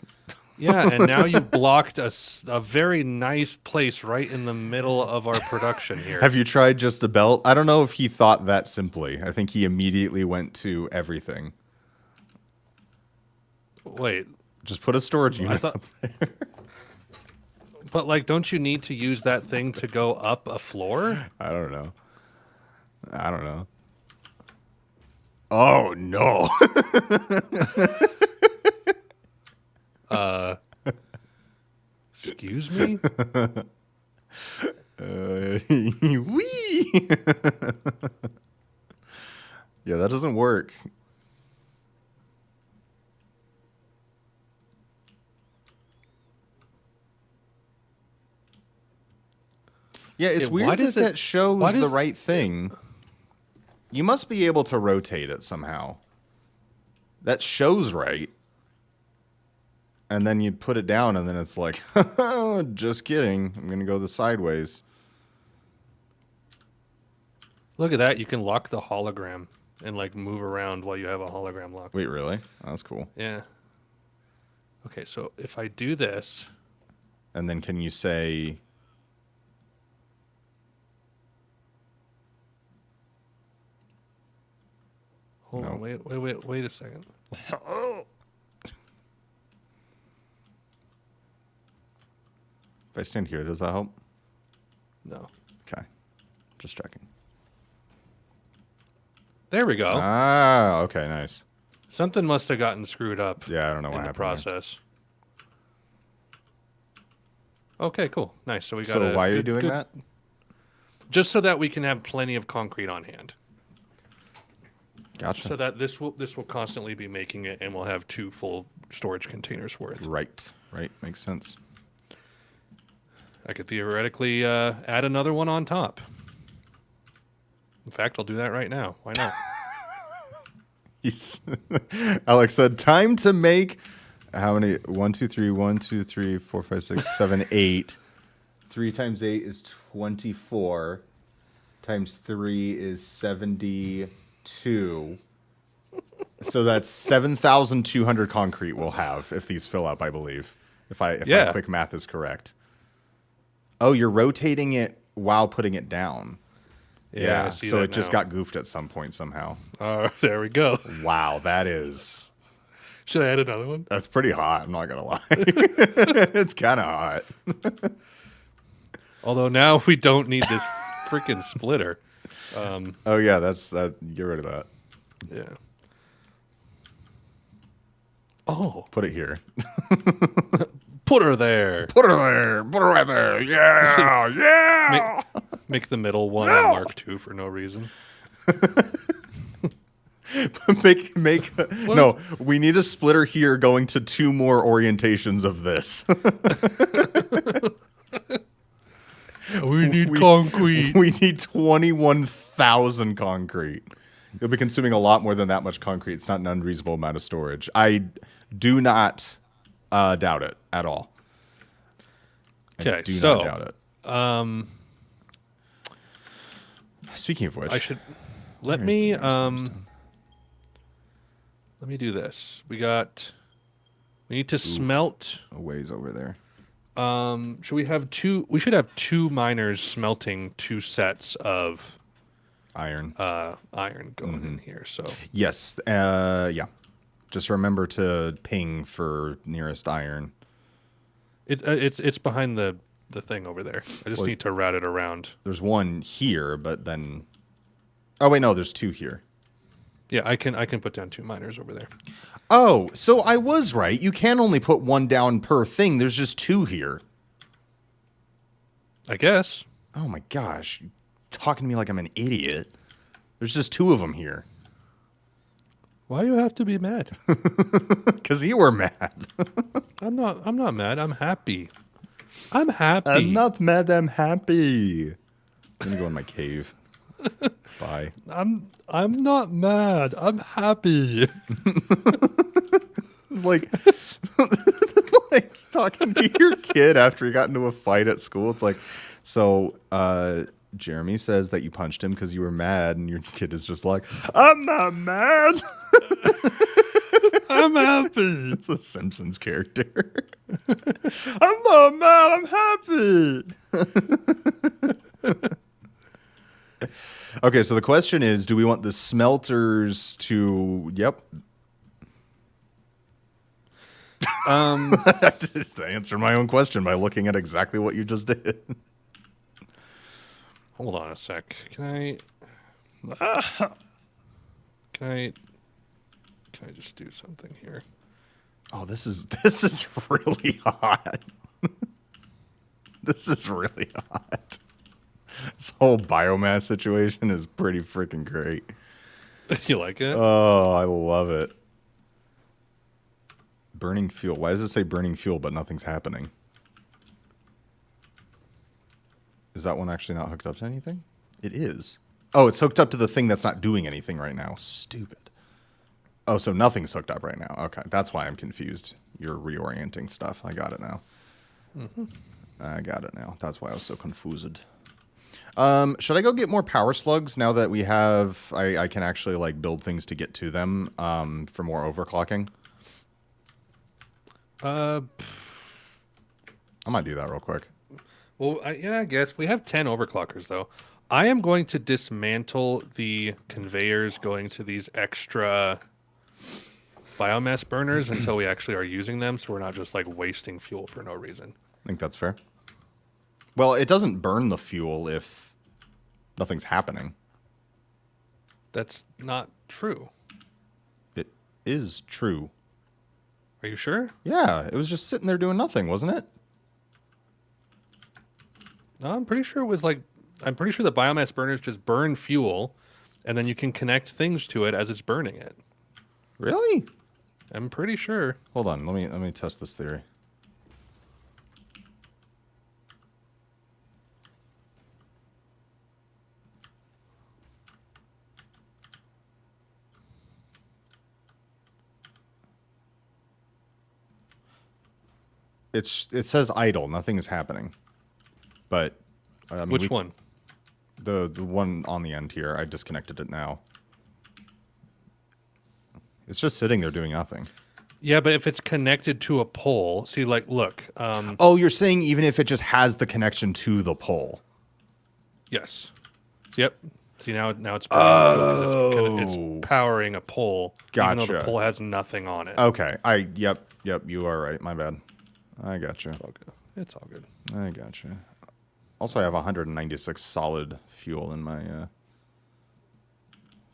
Yeah, and now you've blocked a very nice place right in the middle of our production here. Have you tried just a belt? I don't know if he thought that simply. I think he immediately went to everything. Wait, Just put a storage I unit thought, up there. but like, don't you need to use that thing to go up a floor? I don't know. I don't know. Oh, no. Excuse me? Wee. Yeah, that doesn't work. Yeah, it's Yeah, why weird does that it- that shows why the does- right thing. You must be able to rotate it somehow. That shows right. And then you put it down, and then it's like, just kidding. I'm going to go the sideways. Look at that. You can lock the hologram and like move around while you have a hologram lock. Wait, really? Oh, that's cool. Yeah. Okay, so if I do this, And then can you say... hold No. on, wait a second. If I stand here, does that help? No. Okay. Just checking. There we go. Ah, okay, nice. Something must have gotten screwed up Yeah, I don't know what in the happened process. Okay, cool. Nice. So we got So a why are you good- doing good- that? Just so that we can have plenty of concrete on hand. Gotcha. So that this will constantly be making it, and we'll have 2 full storage containers worth. Right. Makes sense. I could theoretically add another one on top. In fact, I'll do that right now. Why not? Alex said, time to make how many? 1, 2, 3, 1, 2, 3, 4, 5, 6, 7, 8. 3 times 8 is 24. Times 3 is 72. So that's 7,200 concrete we'll have if these fill up, I believe. If my quick math is correct. Oh, you're rotating it while putting it down. Yeah, I see so that it just now. got goofed at some point somehow. There we go. Wow, that is... Should I add another one? That's pretty hot, I'm not going to lie. It's kind of hot. Although now we don't need this freaking splitter. Oh, yeah, that's that. Get rid of that. Yeah. Oh, Put it here. put her there. Put her there. Put her right there. Yeah, yeah. Make the middle one on Mark II for no reason. No, we need a splitter here going to 2 more orientations of this. We need concrete. We need 21,000 concrete. You'll be consuming a lot more than that much concrete. It's not an unreasonable amount of storage. I do not doubt it at all. Okay, Do so not doubt it. Speaking of which, I should where's the let stuff? me do this. We need to smelt. A ways over there. Should we have 2? We should have 2 miners smelting 2 sets of Iron. iron going in here. So Yes. Yeah. Just remember to ping for nearest iron. it's behind the thing over there. I just Well, need to route it around. There's one here, but then... Oh, wait, no, there's 2 here. Yeah, I can put down 2 miners over there. Oh, so I was right. You can only put 1 down per thing. There's just 2 here. I guess. Oh, my gosh. You're talking to me like I'm an idiot. There's just 2 of them here. Why you have to be mad? Because you were mad. I'm not mad. I'm happy. I'm happy. I'm not mad. I'm happy. I'm going to go in my cave. Bye. I'm not mad. I'm happy. Like, like talking to your kid after he got into a fight at school. It's like, so Jeremy says that you punched him because you were mad, and your kid is just like, I'm not mad. I'm happy. It's a Simpsons character. I'm not mad. I'm happy. Okay, so the question is, do we want the smelters to... Yep. I just answered my own question by looking at exactly what you just did. Hold on a sec. Can I just do something here? Oh, this is really hot. This is really hot. This whole biomass situation is pretty freaking great. You like it? Oh, I love it. Burning fuel. Why does it say burning fuel but nothing's happening? Is that one actually not hooked up to anything? It is. Oh, it's hooked up to the thing that's not doing anything right now. Stupid. Oh, so nothing's hooked up right now. Okay, that's why I'm confused. You're reorienting stuff. I got it now. Mm-hmm. I got it now. That's why I was so confused. Should I go get more power slugs now that we have... I can actually like build things to get to them for more overclocking? I might do that real quick. Well, yeah, I guess. We have 10 overclockers, though. I am going to dismantle the conveyors going to these extra biomass burners until we actually are using them, so we're not just, like, wasting fuel for no reason. I think that's fair. Well, it doesn't burn the fuel if nothing's happening. That's not true. It is true. Are you sure? Yeah, it was just sitting there doing nothing, wasn't it? No, I'm pretty sure it was like... I'm pretty sure the biomass burners just burn fuel, and then you can connect things to it as it's burning it. Really? I'm pretty sure. Hold on, let me test this theory. It says idle, nothing is happening. But I mean, Which one? The one on the end here. I disconnected it now. It's just sitting there doing nothing. Yeah, but if it's connected to a pole, see, like, look. Oh, you're saying even if it just has the connection to the pole? Yes. Yep. See, now it's burning fuel 'cause it's powering a pole, even though the Gotcha. pole has nothing on it. Okay. Yep, you are right. My bad. I gotcha. It's all good. It's all good. I gotcha. Also, I have 196 solid fuel in my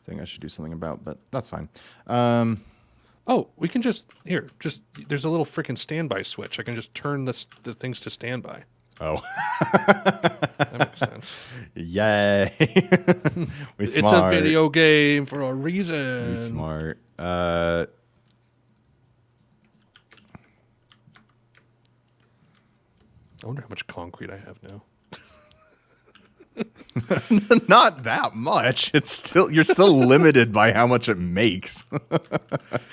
thing I should do something about, but that's fine. Oh, we can just there's a little freaking standby switch. I can just turn the things to standby. Oh. That makes sense. Yay. We It's smart. a video game for a reason. We smart. I wonder how much concrete I have now. Not that much. You're still limited by how much it makes.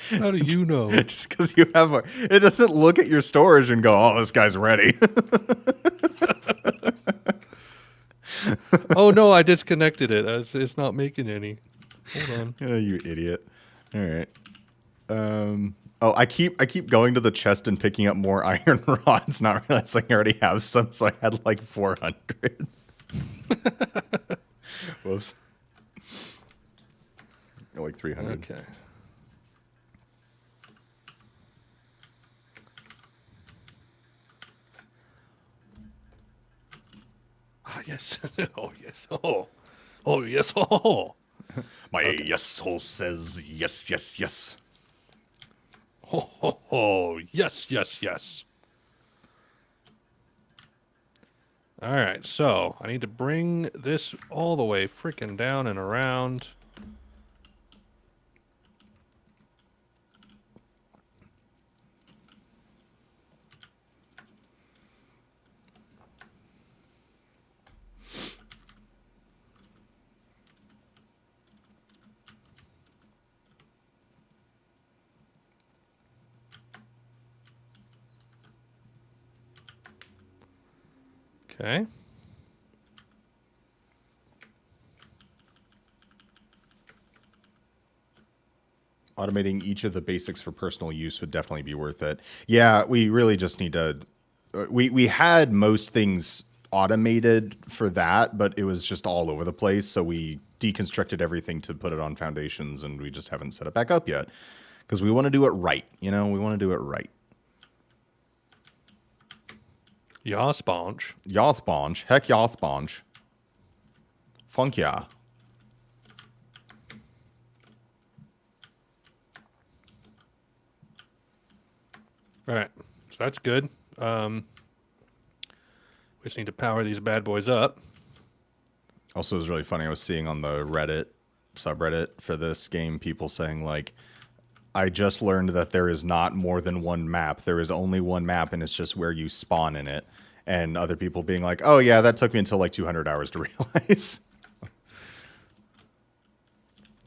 How do you know? Just because you have it doesn't look at your storage and go, "Oh, this guy's ready." Oh no, I disconnected it. It's not making any. Hold on. Oh, you idiot. All right. Oh, I keep going to the chest and picking up more iron rods, not realizing I already have some, so I had like 400. Whoops. Like 300. Okay. Ah, yes. Oh, yes. Oh. Oh, yes. Oh. My yes soul says yes, yes, yes. Ho, ho, ho. Yes, yes, yes. All right, so I need to bring this all the way freaking down and around. Okay. Automating each of the basics for personal use would definitely be worth it. Yeah, we really just need to... We had most things automated for that, but it was just all over the place, so we deconstructed everything to put it on foundations, and we just haven't set it back up yet. Because we want to do it right, you know? We want to do it right. Ja, sponge. Ja, sponge. Heck ja, sponge. Funk yeah. All right, so that's good. We just need to power these bad boys up. Also, it was really funny. I was seeing on the Reddit subreddit for this game people saying, like, I just learned that there is not more than one map. There is only one map, and it's just where you spawn in it. And other people being like, oh, yeah, that took me until like 200 hours to realize.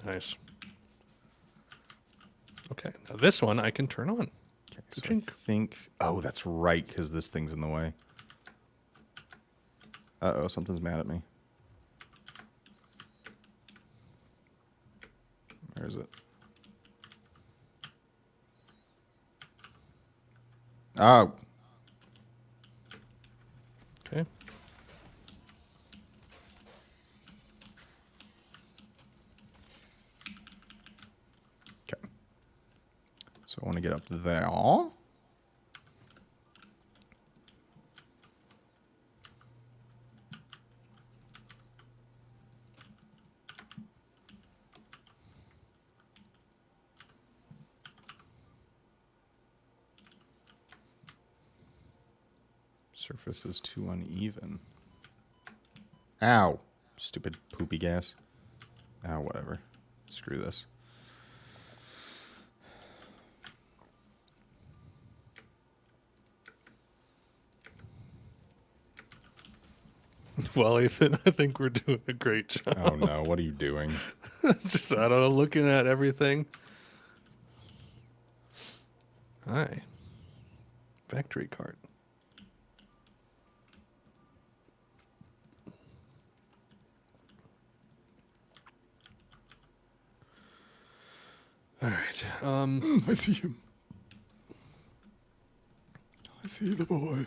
Nice. Okay, now this one I can turn on. Okay, so I Chink. think... Oh, that's right, because this thing's in the way. Uh-oh, something's mad at me. Where is it? Oh. Okay. Okay. So I want to get up there. Surface is too uneven. Ow. Stupid poopy gas. Ow, whatever. Screw this. Well, Ethan, I think we're doing a great job. Oh no, what are you doing? Just, I don't know, looking at everything. Hi. Factory cart. All right. I see him. I see the boy.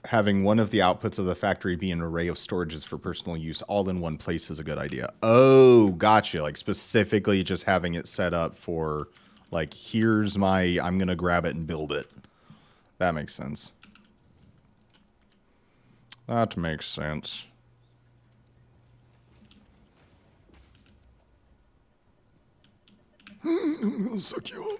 Having one of the outputs of the factory be an array of storages for personal use all in one place is a good idea. Oh, gotcha. Like specifically just having it set up for, like, here's my, I'm going to grab it and build it. That makes sense. That makes sense. I'm going to suck you up.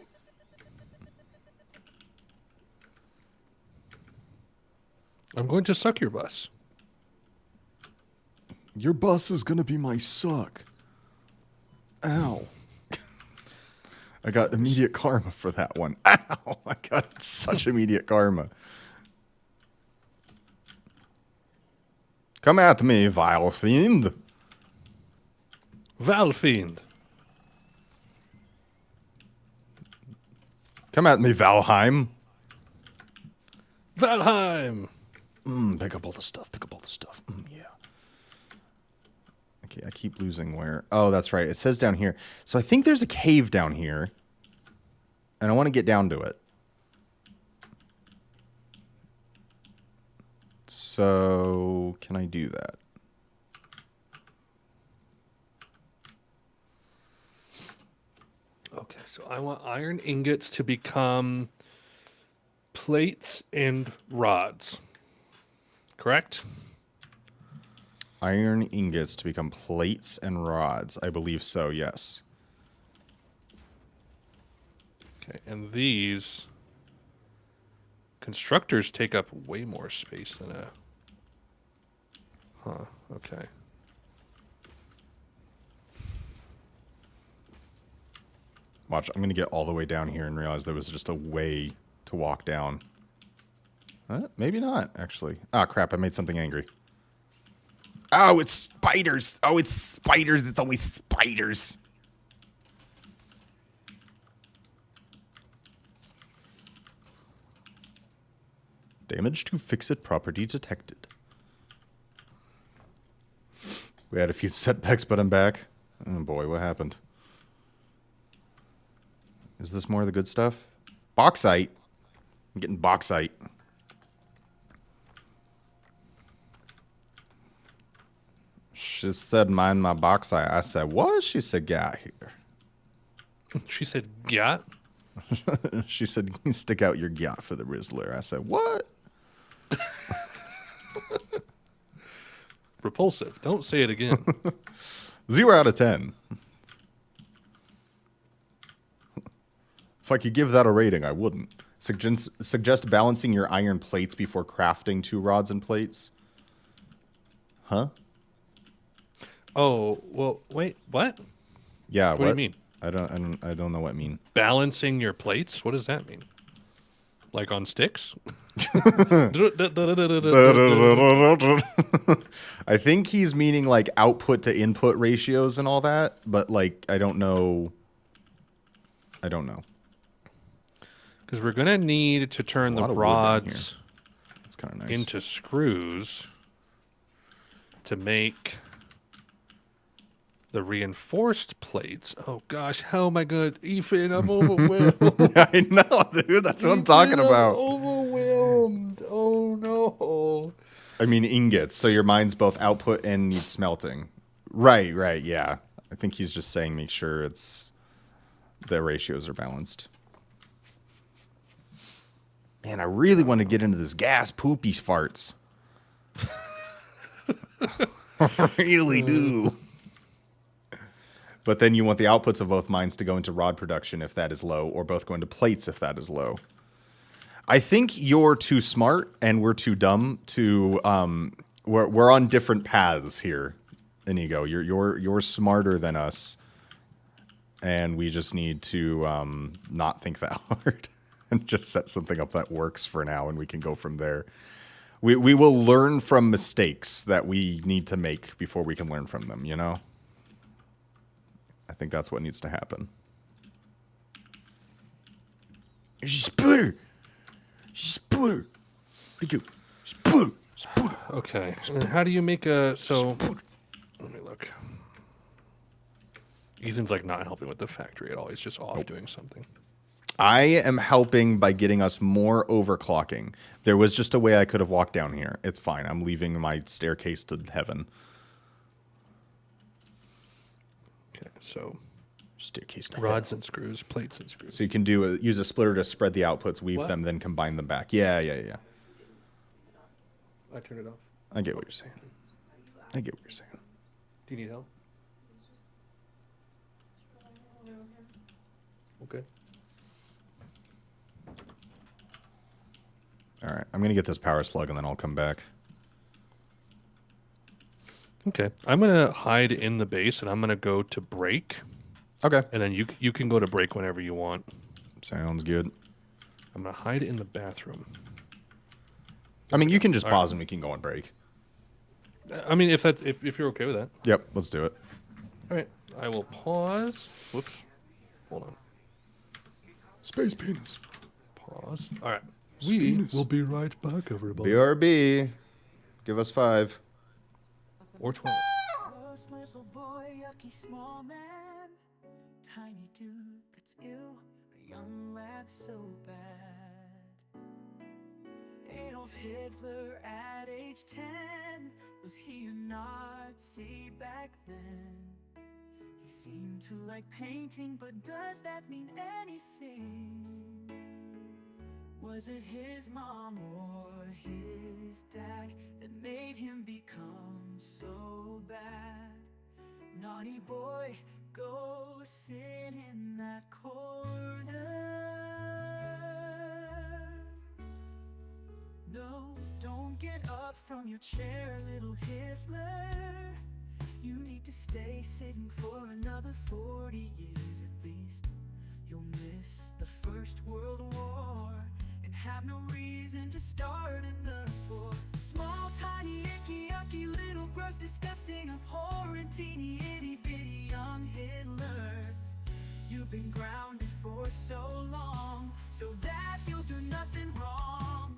I'm going to suck your bus. Your bus is gonna be my suck. Ow. I got immediate karma for that one. Ow. I got such immediate karma. Come at me, vile fiend. Valfiend. Come at me, Valheim. Valheim. Pick up all the stuff. Pick up all the stuff. Yeah. Okay, I keep losing where. Oh, that's right. It says down here. So I think there's a cave down here. And I want to get down to it. So, can I do that? Okay, so I want iron ingots to become plates and rods. Correct? Iron ingots to become plates and rods. I believe so, yes. Okay, and these constructors take up way more space than a... Huh, okay. Watch, I'm going to get all the way down here and realize there was just a way to walk down. Maybe not, actually. Ah, crap, I made something angry. Oh, it's spiders. Oh, it's spiders. It's always spiders. Damage to fix-it property detected. We had a few setbacks, but I'm back. Oh boy, what happened? Is this more of the good stuff? Bauxite. I'm getting bauxite. She said, mind my bauxite. I said, what? She said, get out here. She said, "Yeah." She said, stick out your gyat for the Rizzler. I said, what? Repulsive. Don't say it again. 0 out of 10. If I could give that a rating, I wouldn't. Suggest balancing your iron plates before crafting 2 rods and plates. Huh? Oh, well, wait, what? Yeah. What do you mean? I don't know what I mean. Balancing your plates? What does that mean? Like on sticks? I think he's meaning like output to input ratios and all that, but like I don't know. Because we're gonna need to turn There's a the lot of wood in rods It's kind of nice. into screws to make the reinforced plates. Oh gosh, how am I good, Ethan? I'm overwhelmed. I know, dude. That's what I'm talking Ethan, about. Overwhelmed. Oh no. I mean ingots. So your mine's both output and needs smelting. Right. Yeah. I think he's just saying make sure the ratios are balanced. Man, I really want to get into this gas poopy farts. I really do. But then you want the outputs of both mines to go into rod production if that is low, or both go into plates if that is low. I think you're too smart and we're too dumb to. We're on different paths here, Inigo. You're smarter than us, and we just need to not think that hard and just set something up that works for now, and we can go from there. We will learn from mistakes that we need to make before we can learn from them. You know. I think that's what needs to happen. She's butter. Okay. And how do you make a so? Let me look. Ethan's like not helping with the factory at all. He's just off doing something. I am helping by getting us more overclocking. There was just a way I could have walked down here. It's fine. I'm leaving my staircase to heaven. Okay, so Staircase to rods hell. and screws, plates and screws. So you can use a splitter to spread the outputs, weave What? them, then combine them back. Yeah. I turned it off. I get what you're saying. Do you need help? Okay. All right. I'm going to get this power slug and then I'll come back. Okay. I'm gonna hide in the base and I'm gonna go to break, Okay. and then you can go to break whenever you want. Sounds good. I'm gonna hide in the bathroom. I mean, you can just All right. pause and we can go on break. I mean, if you're okay with that. Yep. Let's do it. All right. I will pause. Whoops. Hold on. Space penis. Pause. All right. We Penis. will be right back, everybody. BRB. Give us 5. Or 12. Gross little boy, yucky small man, tiny dude that's ill, a young lad so bad. Adolf Hitler at age 10, was he a Nazi back then? He seemed to like painting, but does that mean anything? Was it his mom or his dad that made him become so bad? Naughty boy, go sit in that corner. No, don't get up from your chair, little Hitler. You need to stay sitting for another 40 years at least. You'll miss the First World War and have no reason to start another war. Small, tiny, icky, yucky, little, gross, disgusting, abhorrent, teeny, itty, bitty, young Hitler. You've been grounded for so long, so that you'll do nothing wrong.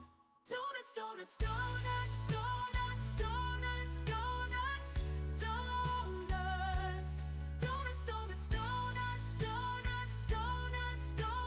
Donuts, donuts, donuts, donuts, donuts, donuts, donuts, donuts, donuts, donuts, donuts, donuts, donuts.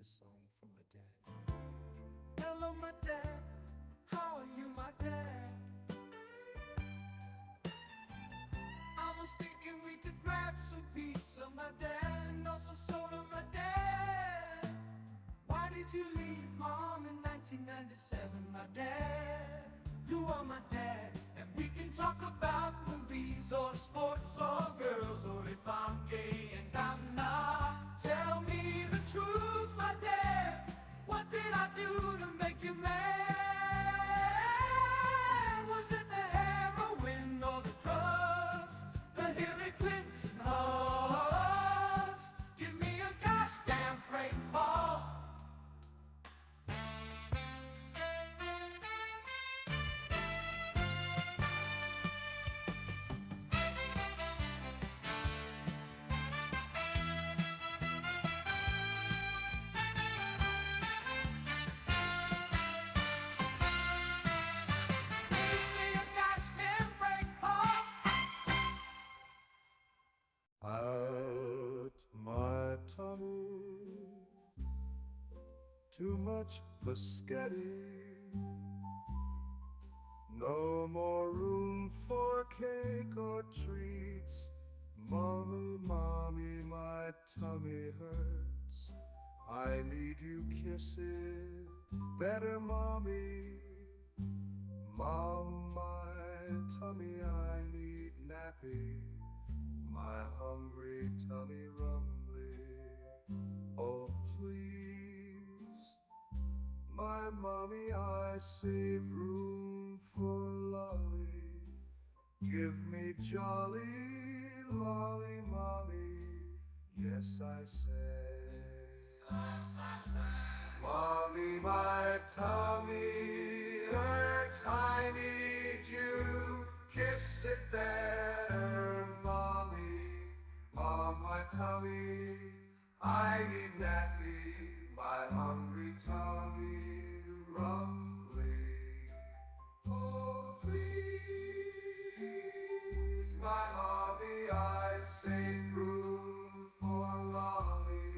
a song from my dad. Hello, my dad. How are you, my dad? I was thinking we could grab some pizza, my dad, and also soda, my dad. Why did you leave Mom in 1997, my dad? You are my dad, and we can talk about movies or sports or girls, or if I'm gay and I'm not. Tell me the truth, my dad. What did I do to make you mad? Was it the heroin or the drugs? The Hillary Clinton hugs? Give me a gosh damn break, Paul. Out my tummy, too much biscotti, no more room for cake or treats. Mommy, mommy, my tummy hurts. I need you kiss it better, mommy. Mom, my tummy, I need nappy. My hungry tummy rumbly. Oh, please, my mommy, I save room for lolly. Give me jolly lolly, mommy. Yes, I say. Yes, I say. Mommy, my tummy hurts. I need you. Kiss it better, mommy. Mom, my tummy, I need nappy. My hungry tummy rumbling. Oh, please, my hobby, I save room for lolly.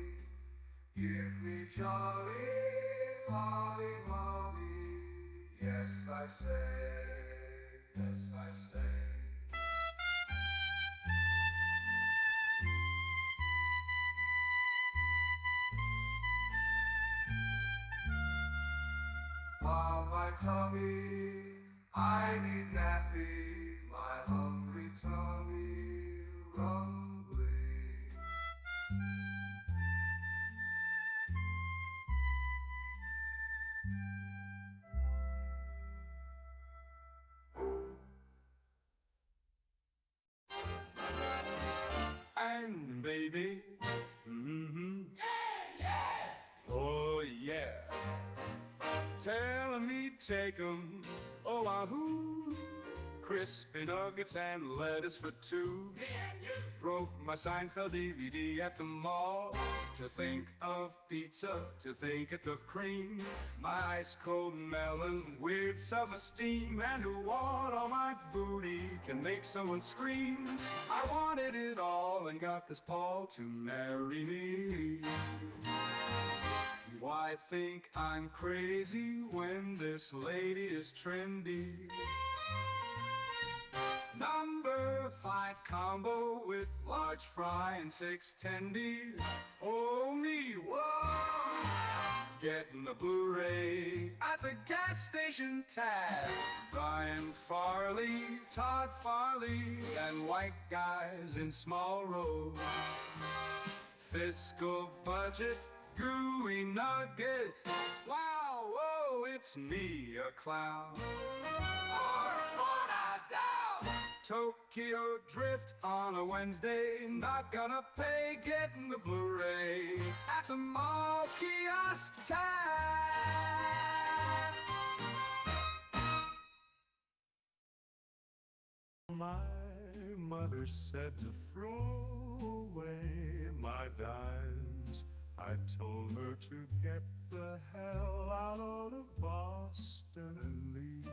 Give me jolly lolly, mommy. Yes, I say. Yes, I say. Mom, my tummy, I need nappy. My hungry tummy rumbling. And baby, oh yeah, telling me take 'em, oh wahoo, crispy nuggets and lettuce for two. Broke my Seinfeld DVD at the mall. To think of pizza, to think of cream, my ice cold melon, weird summer steam, and to want all my booty can make someone scream. I wanted it all and got this Paul to marry me. Why think I'm crazy when this lady is trendy? Number 5 combo with large fry and 6 tendies. Oh me, whoa! Getting the Blu-ray at the gas station tab. Brian Farley, Todd Farley, and white guys in small rows. Fiscal budget, gooey nugget. Wow, whoa, it's me, a clown. Tokyo Drift on a Wednesday, not gonna pay, getting the Blu-ray at the mall kiosk tab. My mother said to throw away my dimes. I told her to get the hell out of Boston and leave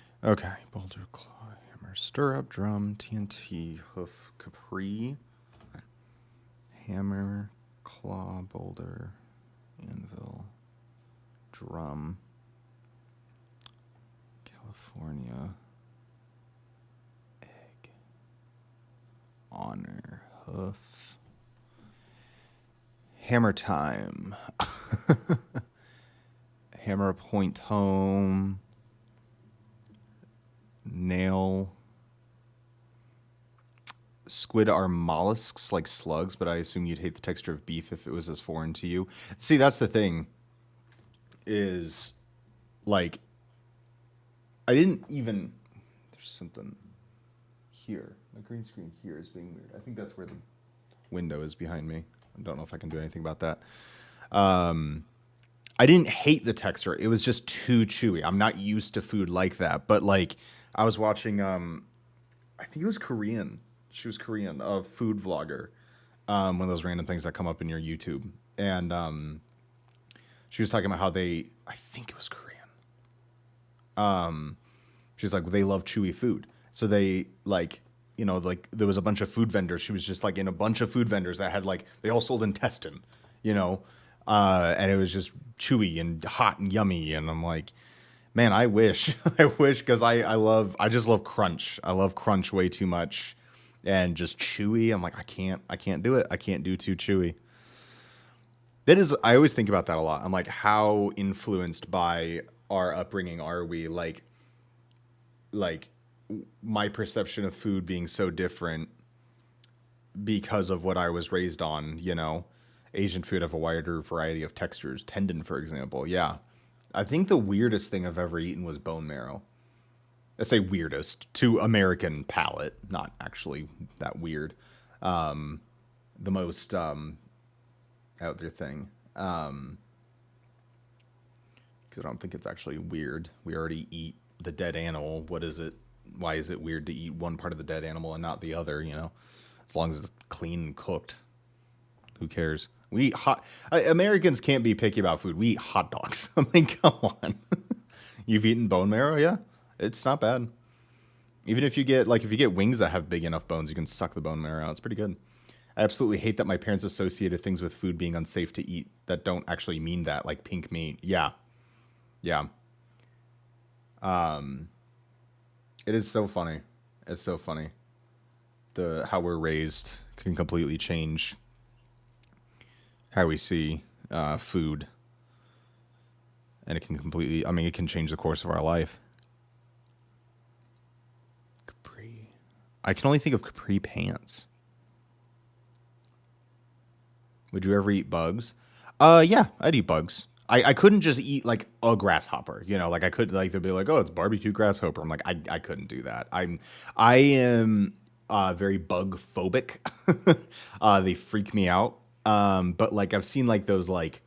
Okay, boulder, claw, hammer, stirrup, drum, TNT, hoof, capri, hammer, claw, boulder, anvil, drum, California, egg, honor, hoof, hammer time, hammer point home, nail. Squid are mollusks like slugs, but I assume you'd hate the texture of beef if it was as foreign to you. See, that's the thing. Is like I didn't even. There's something here. My green screen here is being weird. I think that's where the window is behind me. I don't know if I can do anything about that. I didn't hate the texture. It was just too chewy. I'm not used to food like that. But like I was watching I think it was Korean. She was Korean, a food vlogger. One of those random things that come up in your YouTube. And she was talking about how I think it was Korean. She's like, they love chewy food. So they like, you know, like there was a bunch of food vendors. She was just like in a bunch of food vendors that had like, they all sold intestine, you know, and it was just chewy and hot and yummy. And I'm like, man, I wish, because I just love crunch. I love crunch way too much. And just chewy, I'm like, I can't do it. I can't do too chewy. I always think about that a lot. I'm like, how influenced by our upbringing are we? Like my perception of food being so different because of what I was raised on, you know. Asian food have a wider variety of textures. Tendon, for example. Yeah. I think the weirdest thing I've ever eaten was bone marrow. I say weirdest to American palate, not actually that weird. The most out there thing. Because I don't think it's actually weird. We already eat the dead animal. What is it? Why is it weird to eat one part of the dead animal and not the other? You know, as long as it's clean and cooked. Who cares? We eat Americans can't be picky about food. We eat hot dogs. I mean, come on. You've eaten bone marrow, yeah? It's not bad. Even if you get wings that have big enough bones, you can suck the bone marrow out. It's pretty good. I absolutely hate that my parents associated things with food being unsafe to eat that don't actually mean that, like pink meat. Yeah. Yeah. It is so funny. It's so funny. How we're raised can completely change how we see food. And it can change the course of our life. Capri. I can only think of capri pants. Would you ever eat bugs? Yeah, I'd eat bugs. I couldn't just eat like a grasshopper, you know, like I could like they'd be like, oh, it's barbecue grasshopper. I'm like, I couldn't do that. I am very bug phobic. They freak me out. But like I've seen like those like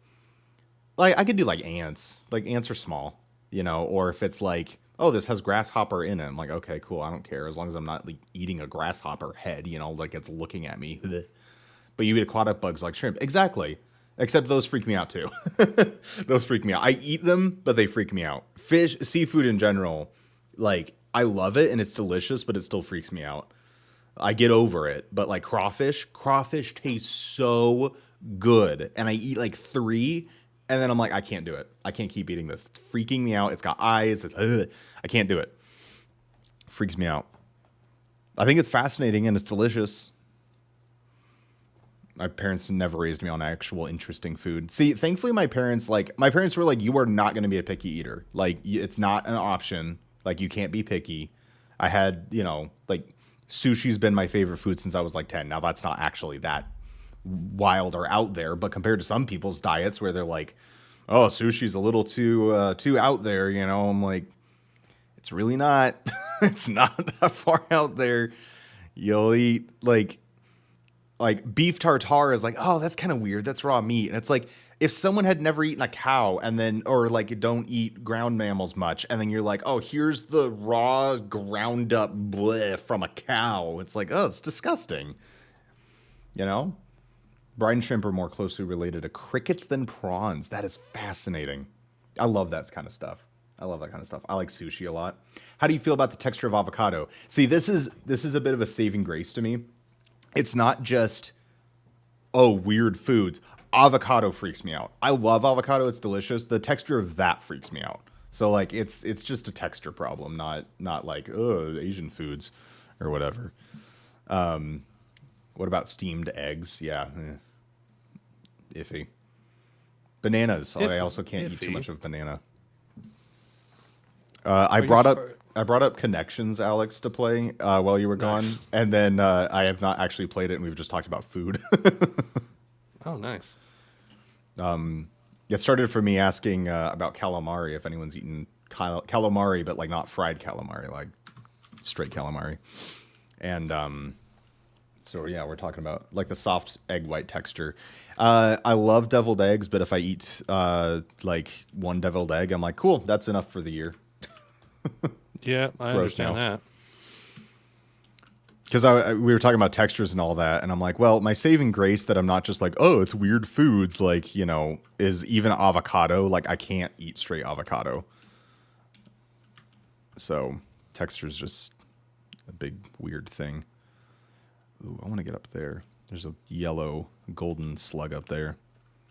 I could do like ants. Like ants are small, you know, or if it's like, oh, this has grasshopper in it. I'm like, okay, cool. I don't care as long as I'm not like eating a grasshopper head, you know, like it's looking at me. But you eat aquatic bugs like shrimp. Exactly. Except those freak me out too. Those freak me out. I eat them, but they freak me out. Fish, seafood in general, like I love it and it's delicious, but it still freaks me out. I get over it. But like crawfish tastes so good. And I eat like 3 and then I'm like, I can't do it. I can't keep eating this. It's freaking me out. It's got eyes. I can't do it. Freaks me out. I think it's fascinating and it's delicious. My parents never raised me on actual interesting food. See, thankfully my parents were like, you are not going to be a picky eater. Like, it's not an option. Like, you can't be picky. I had, you know, like, sushi's been my favorite food since I was like 10. Now, that's not actually that wild or out there, but compared to some people's diets where they're like, oh, sushi's a little too out there, you know, I'm like, it's really not. It's not that far out there. You'll eat, like beef tartare is like, oh, that's kind of weird. That's raw meat. And it's like, if someone had never eaten a cow and then, or like don't eat ground mammals much, and then you're like, oh, here's the raw ground up bleh from a cow. It's like, oh, it's disgusting. You know? Brine shrimp are more closely related to crickets than prawns. That is fascinating. I love that kind of stuff. I love that kind of stuff. I like sushi a lot. How do you feel about the texture of avocado? See, this is a bit of a saving grace to me. It's not just, oh, weird foods. Avocado freaks me out. I love avocado. It's delicious. The texture of that freaks me out. So like it's just a texture problem, not like, oh, Asian foods or whatever. What about steamed eggs? Yeah. Iffy. Bananas. I also can't eat too much of banana. I brought up Connections, Alex, to play while you were gone, and then I have not actually played it, and we've just talked about food. Oh, nice. It started for me asking about calamari, if anyone's eaten calamari, but like not fried calamari, like straight calamari. And so yeah, we're talking about like the soft egg white texture. I love deviled eggs, but if I eat like one deviled egg, I'm like, cool, that's enough for the year. Yeah, I understand that. Because we were talking about textures and all that, and I'm like, well, my saving grace that I'm not just like, oh, it's weird foods, like, you know, is even avocado. Like, I can't eat straight avocado. So, texture's just a big weird thing. Ooh, I want to get up there. There's a yellow golden slug up there.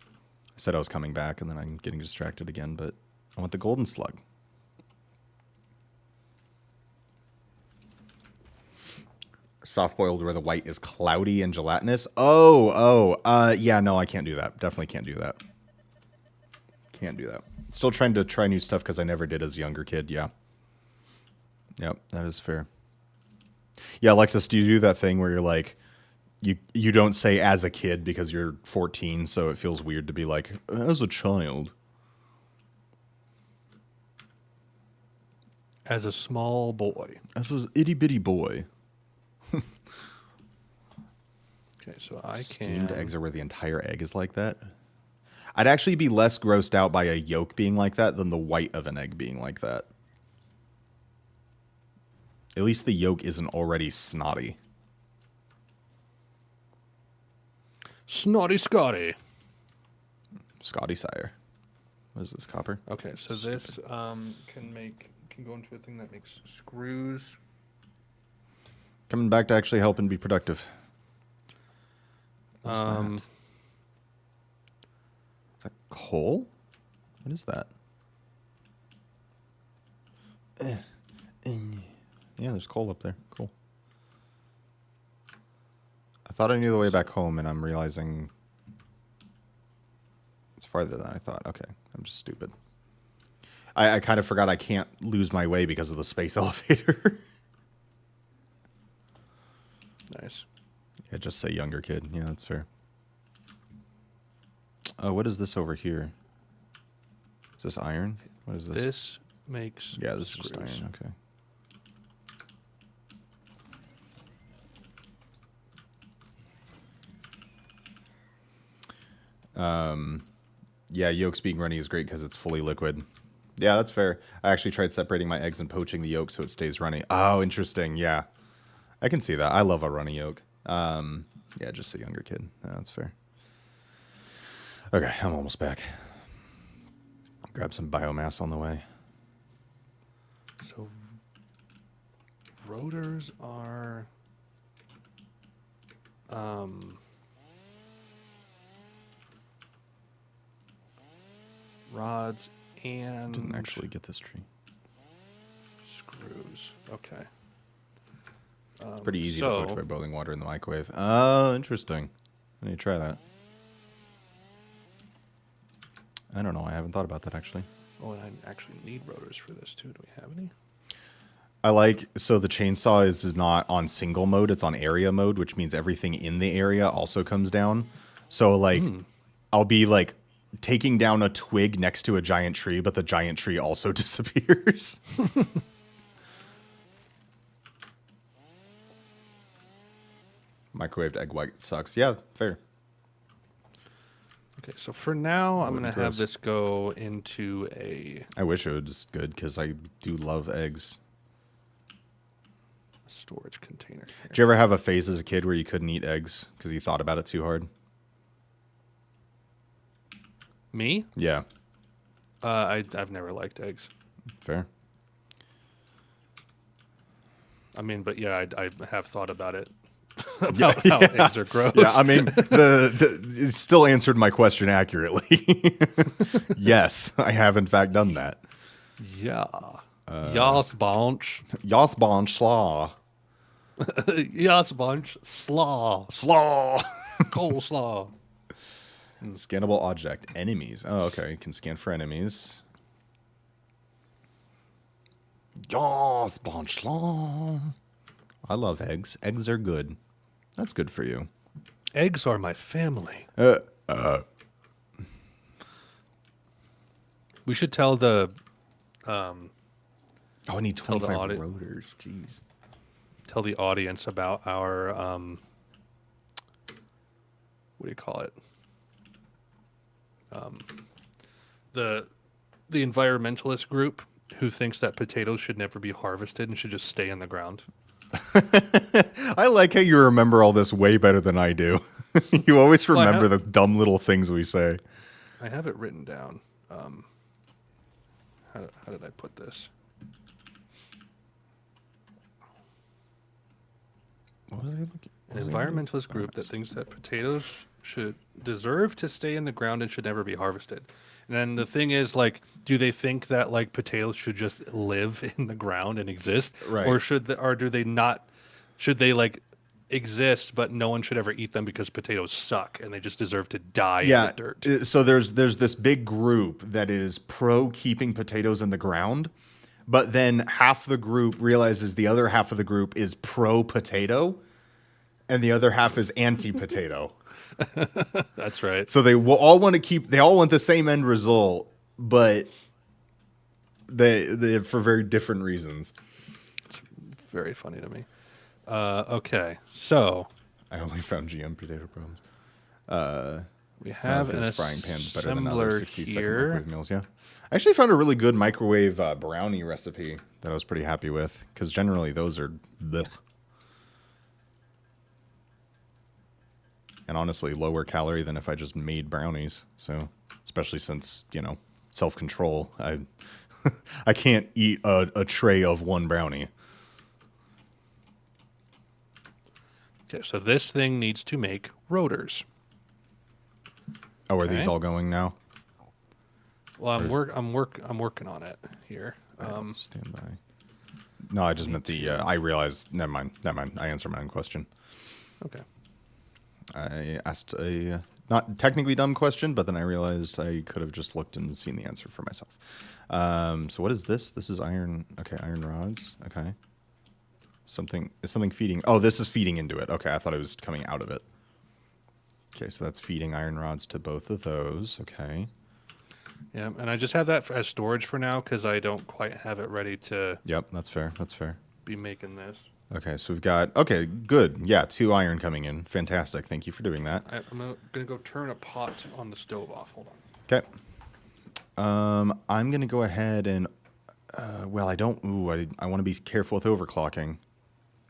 I said I was coming back, and then I'm getting distracted again, but I want the golden slug. Soft-boiled where the white is cloudy and gelatinous. Yeah, no, I can't do that. Definitely can't do that. Can't do that. Still trying to try new stuff because I never did as a younger kid, yeah. Yep, that is fair. Yeah, Alexis, do you do that thing where you're like, you don't say as a kid because you're 14, so it feels weird to be like, as a child? As a small boy. As an itty-bitty boy. Okay, so I can... Steamed eggs are where the entire egg is like that? I'd actually be less grossed out by a yolk being like that than the white of an egg being like that. At least the yolk isn't already snotty. Snotty Scotty. Scotty Sire. What is this, copper? Okay, so this can go into a thing that makes screws. Coming back to actually help and be productive. What's that? Is that coal? What is that? Yeah, there's coal up there. Cool. I thought I knew the way back home, and I'm realizing it's farther than I thought. Okay, I'm just stupid. I kind of forgot I can't lose my way because of the space elevator. Nice. Yeah, just say younger kid. Yeah, that's fair. Oh, what is this over here? Is this iron? What is this? This makes Yeah, this screws. is just iron. Okay. Yeah, yolks being runny is great because it's fully liquid. Yeah, that's fair. I actually tried separating my eggs and poaching the yolk so it stays runny. Oh, interesting. Yeah, I can see that. I love a runny yolk. Yeah, just a younger kid. Yeah, that's fair. Okay, I'm almost back. Grab some biomass on the way. So rotors are rods and Didn't actually get this tree. screws. Okay. It's pretty easy to so- poach by boiling water in the microwave. Oh, interesting. I need to try that. I don't know. I haven't thought about that actually. Oh, and I actually need rotors for this too. Do we have any? I like, so the chainsaw is not on single mode, it's on area mode, which means everything in the area also comes down. So like, I'll be like taking down a twig next to a giant tree, but the giant tree also disappears. Microwaved egg white sucks. Yeah, fair. Okay, so for now, I'm Wouldn't going to gross. have this go into a I wish it was good because I do love eggs. storage container. Here. Did you ever have a phase as a kid where you couldn't eat eggs because you thought about it too hard? Me? Yeah. I've never liked eggs. Fair. I mean, but yeah, I have thought about it. About how eggs are gross. Yeah, I mean, it still answered my question accurately. Yes, I have in fact done that. Yeah. Yas bunch. Yas bon slaw. Yas bunch. Slaw. Slaw. Coleslaw. Scannable object. Enemies. Oh, okay. You can scan for enemies. Yas bon slaw. I love eggs. Eggs are good. That's good for you. Eggs are my family. We should tell the Oh, I need 25 audit- rotors. Jeez. tell the audience about our what do you call it? The environmentalist group who thinks that potatoes should never be harvested and should just stay in the ground. I like how you remember all this way better than I do. You always Well, I remember have- the dumb little things we say. I have it written down. How did I put this? What was I looking? An environmentalist group that thinks that potatoes should deserve to stay in the ground and should never be harvested. And then the thing is, like, do they think that like potatoes should just live in the ground and exist, Right. or or do they not? Should they like exist, but no one should ever eat them because potatoes suck and they just deserve to die in Yeah. the dirt? So there's this big group that is pro keeping potatoes in the ground, but then half the group realizes the other half of the group is pro potato, and the other half is anti potato. That's right. So they all want to keep. They all want the same end result, but they for very different reasons. Very funny to me. Okay, so I only found GM potato problems. we Not as have good an as frying pan, but better than other assembler 60-second here. microwave meals. Yeah, I actually found a really good microwave brownie recipe that I was pretty happy with, because generally those are blech. And honestly, lower calorie than if I just made brownies. So, especially since, self-control, I can't eat a tray of one brownie. Okay, so this thing needs to make rotors. Oh, are these Okay. all going now? Well, I'm working on it here. Stand by. No, I just meant the. I realized. Never mind. I answered my own question. Okay. I asked a not technically dumb question, but then I realized I could have just looked and seen the answer for myself. So what is this? This is iron. Okay, iron rods. Okay. Is something feeding? Oh, this is feeding into it. Okay, I thought it was coming out of it. Okay, so that's feeding iron rods to both of those. Okay. Yeah, and I just have that as storage for now because I don't quite have it ready to Yep, that's fair. That's fair. be making this. Okay, so we've got. Okay, good. Yeah, 2 iron coming in. Fantastic. Thank you for doing that. I'm gonna go turn a pot on the stove off. Hold on. Okay. I'm gonna go ahead and. Well, I don't. Ooh, I want to be careful with overclocking,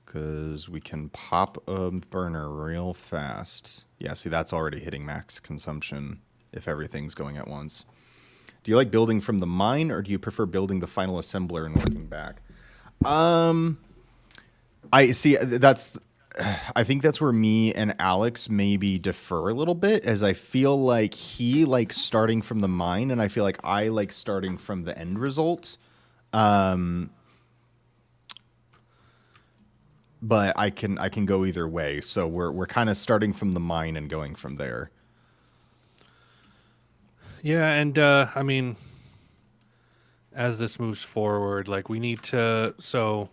because we can pop a burner real fast. Yeah, see, that's already hitting max consumption if everything's going at once. Do you like building from the mine, or do you prefer building the final assembler and working back? I see. I think that's where me and Alex maybe defer a little bit, as I feel like he likes starting from the mine, and I feel like I like starting from the end result. But I can go either way. So we're kind of starting from the mine and going from there. Yeah, and I mean, as this moves forward, like we need to. So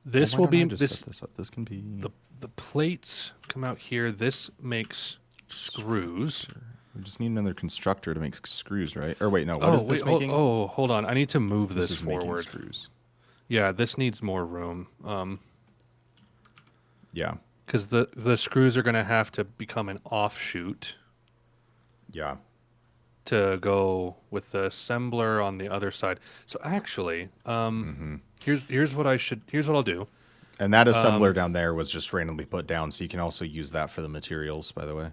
this Why will don't be I just this. set this up. This can be. The plates come out here. This makes screws. We just need another constructor to make screws, right? Or wait, no. What is this making? Hold on. I need to move this is making forward. screws. Yeah, this needs more room. Yeah. Because the screws are going to have to become an offshoot Yeah. to go with the assembler on the other side. So actually, here's what I'll do. And that assembler down there was just randomly put down, so you can also use that for the materials, by the way.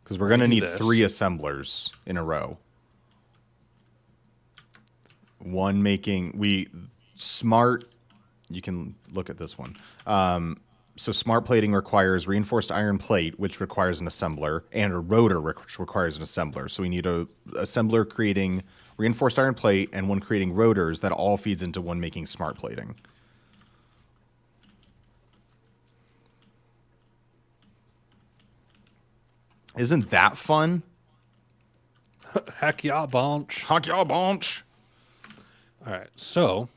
Because we're going to need this. 3 assemblers in a row. one making smart. You can look at this one. So smart plating requires reinforced iron plate, which requires an assembler, and a rotor, which requires an assembler. So we need a assembler creating reinforced iron plate and one creating rotors that all feeds into one making smart plating. Isn't that fun? Heck yeah, bunch. Heck yeah, bunch. All right, so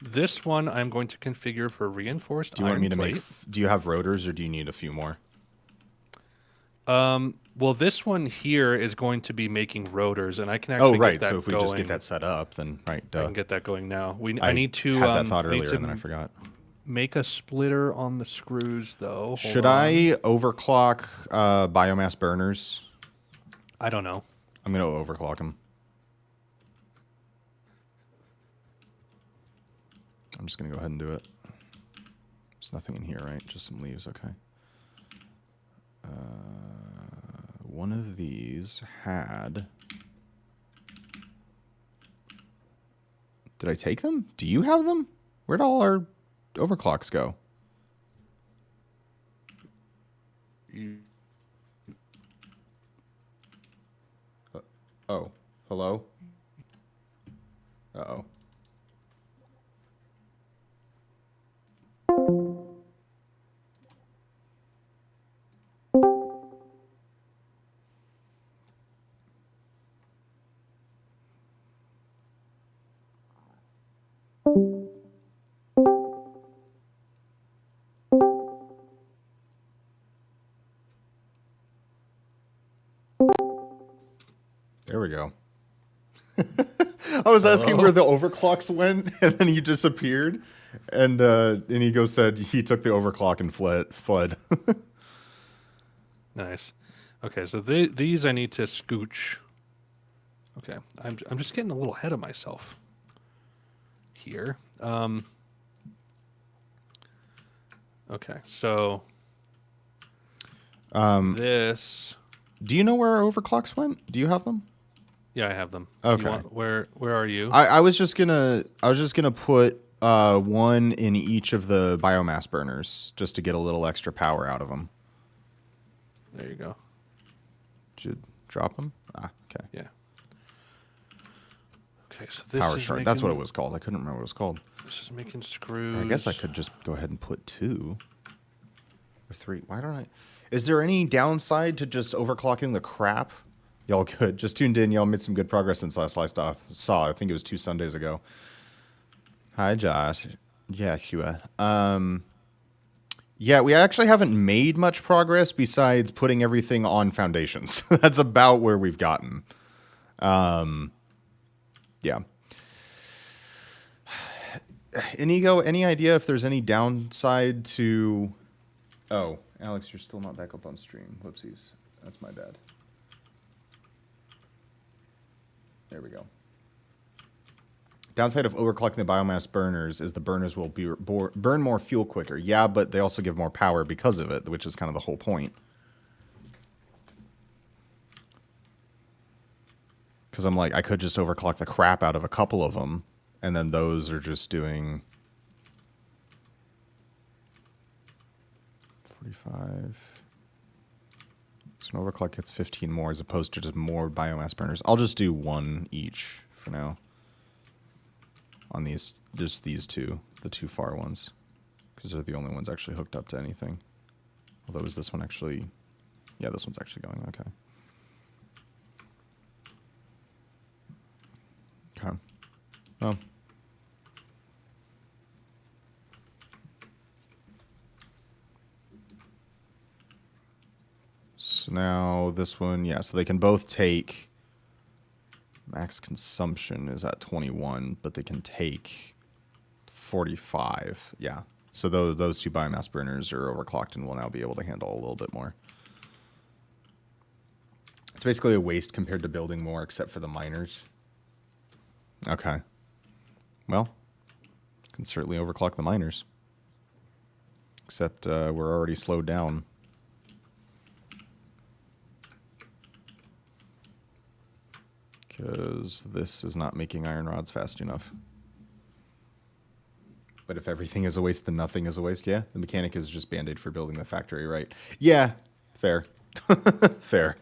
this one I'm going to configure for reinforced Do you iron want me to plate. make? Do you have rotors, or do you need a few more? Well, this one here is going to be making rotors, and I can actually Oh, right. get that So if we going. just get that set up, then right. I Duh. can get that going now. I I need to had that thought I need earlier, to and then I forgot. make a splitter on the screws, though. Hold Should on. I overclock biomass burners? I don't know. I'm going to overclock them. I'm just going to go ahead and do it. There's nothing in here, right? Just some leaves, okay. One of these had... Did I take them? Do you have them? Where'd all our overclocks go? Oh, hello? Uh-oh. There we go. I was asking where the overclocks went, and then he disappeared. And Inigo said he took the overclock and fled. Nice. Okay, so these I need to scooch. Okay, I'm just getting a little ahead of myself here. Okay, so this. Do you know where our overclocks went? Do you have them? Yeah, I have them. Okay. Where are you? I was just gonna put one in each of the biomass burners just to get a little extra power out of them. There you go. Should drop them? Ah, okay. Yeah. Okay, so this Power is shard. making, That's what it was called. I couldn't remember what it was called. This is making screws. I guess I could just go ahead and put 2 or 3. Why don't I? Is there any downside to just overclocking the crap? Y'all good. Just tuned in. Y'all made some good progress since last I saw. I think it was 2 Sundays ago. Hi, Josh. Joshua. Yeah, we actually haven't made much progress besides putting everything on foundations. That's about where we've gotten. Yeah. Inigo, any idea if there's any downside to... Oh, Alex, you're still not back up on stream. Whoopsies. That's my bad. There we go. Downside of overclocking the biomass burners is the burners will burn more fuel quicker. Yeah, but they also give more power because of it, which is kind of the whole point. Because I'm like, I could just overclock the crap out of a couple of them, and then those are just doing 45. So an overclock gets 15 more as opposed to just more biomass burners. I'll just do 1 each for now. On these, just these 2, the 2 far ones, because they're the only ones actually hooked up to anything. Although, is this one actually... Yeah, this one's actually going, okay. Okay. Well. So now this one, yeah, so they can both take... Max consumption is at 21, but they can take 45. Yeah. So those 2 biomass burners are overclocked and will now be able to handle a little bit more. It's basically a waste compared to building more, except for the miners. Okay. Well, can certainly overclock the miners. Except we're already slowed down. Because this is not making iron rods fast enough. But if everything is a waste, then nothing is a waste. Yeah, the mechanic is just Band-Aid for building the factory, right? Yeah, fair. Fair.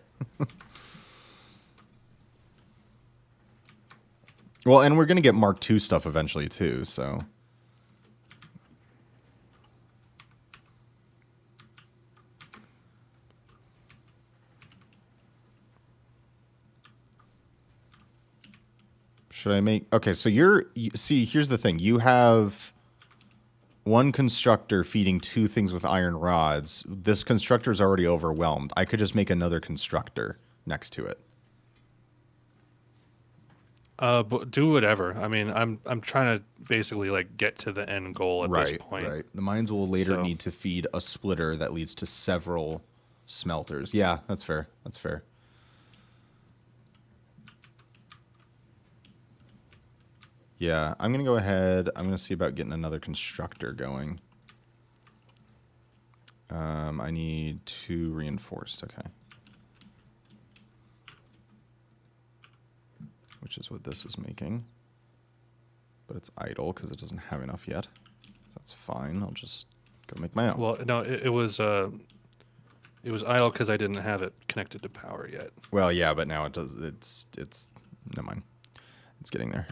Well, and we're going to get Mark II stuff eventually, too, so... Should I make... Okay, so see, here's the thing. You have one constructor feeding 2 things with iron rods. This constructor is already overwhelmed. I could just make another constructor next to it. But do whatever. I mean, I'm trying to basically like get to the end goal at this point. Right. The mines will later need to feed a splitter that leads to several smelters. Yeah, that's fair. That's fair. Yeah, I'm going to go ahead. I'm going to see about getting another constructor going. I need 2 reinforced. Okay. Which is what this is making. But it's idle because it doesn't have enough yet. That's fine. I'll just go make my own. Well, no, it was idle because I didn't have it connected to power yet. Well, yeah, but now it does. It's never mind. It's getting there.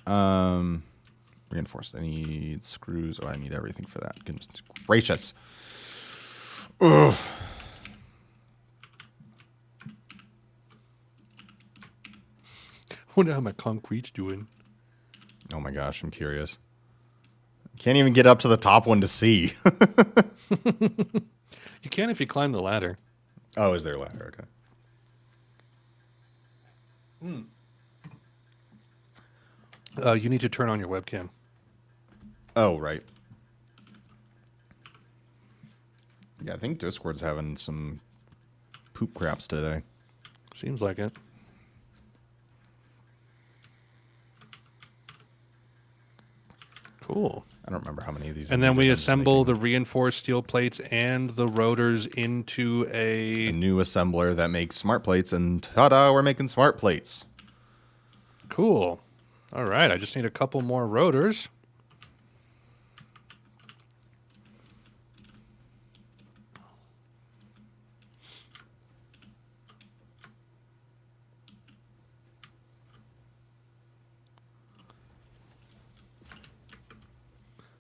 Reinforced. I need screws. Oh, I need everything for that. Goodness gracious. Ugh. Wonder how my concrete's doing. Oh my gosh, I'm curious. Can't even get up to the top one to see. You can if you climb the ladder. Oh, is there a ladder? Okay. You need to turn on your webcam. Oh, right. Yeah, I think Discord's having some poop craps today. Seems like it. Cool. I don't remember how many of these. And then we assemble the reinforced steel plates and the rotors into a new assembler that makes smart plates, and ta-da, we're making smart plates. Cool. All right, I just need a couple more rotors.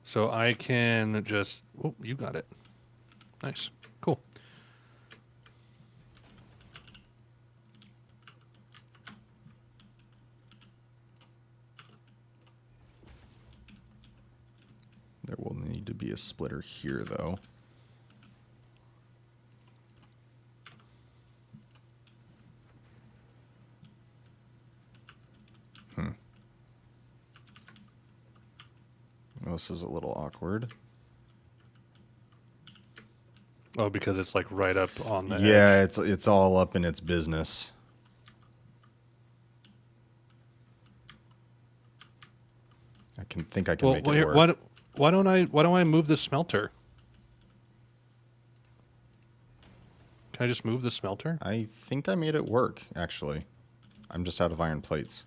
So I can just... Oh, you got it. Nice. Cool. There will need to be a splitter here, though. Well, this is a little awkward. Oh, because it's like right up on the edge. edge. It's all up in its business. I can make it work. Why don't I move the smelter? Can I just move the smelter? I think I made it work, actually. I'm just out of iron plates.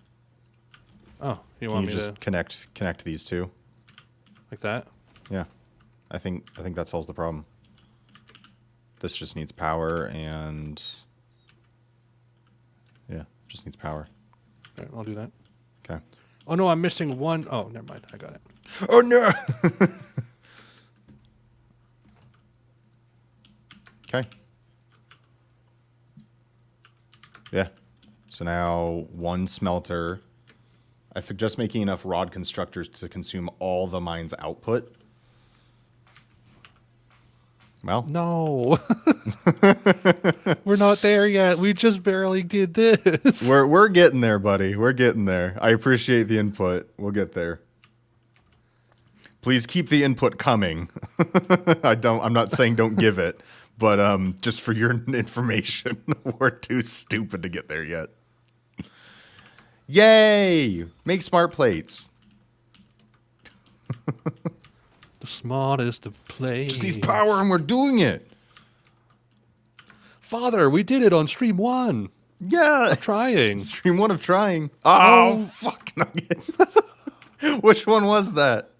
Oh, Can you just connect these two? Like that? Yeah. I think that solves the problem. This just needs power and yeah, just needs power. All right, I'll do that. Okay. Oh no, I'm missing one. Oh, never mind. I got it. Oh no. Okay. Yeah. So now one smelter. I suggest making enough rod constructors to consume all the mine's output. Well. No. We're not there yet. We just barely did this. We're getting there, buddy. We're getting there. I appreciate the input. We'll get there. Please keep the input coming. I'm not saying don't give it, but just for your information, we're too stupid to get there yet. Yay! Make smart plates. The smartest of plates. Just needs power and we're doing it. Father, we did it on stream 1. Yeah. Trying. Stream 1 of trying. Oh, fuck. Nugget. Which one was that?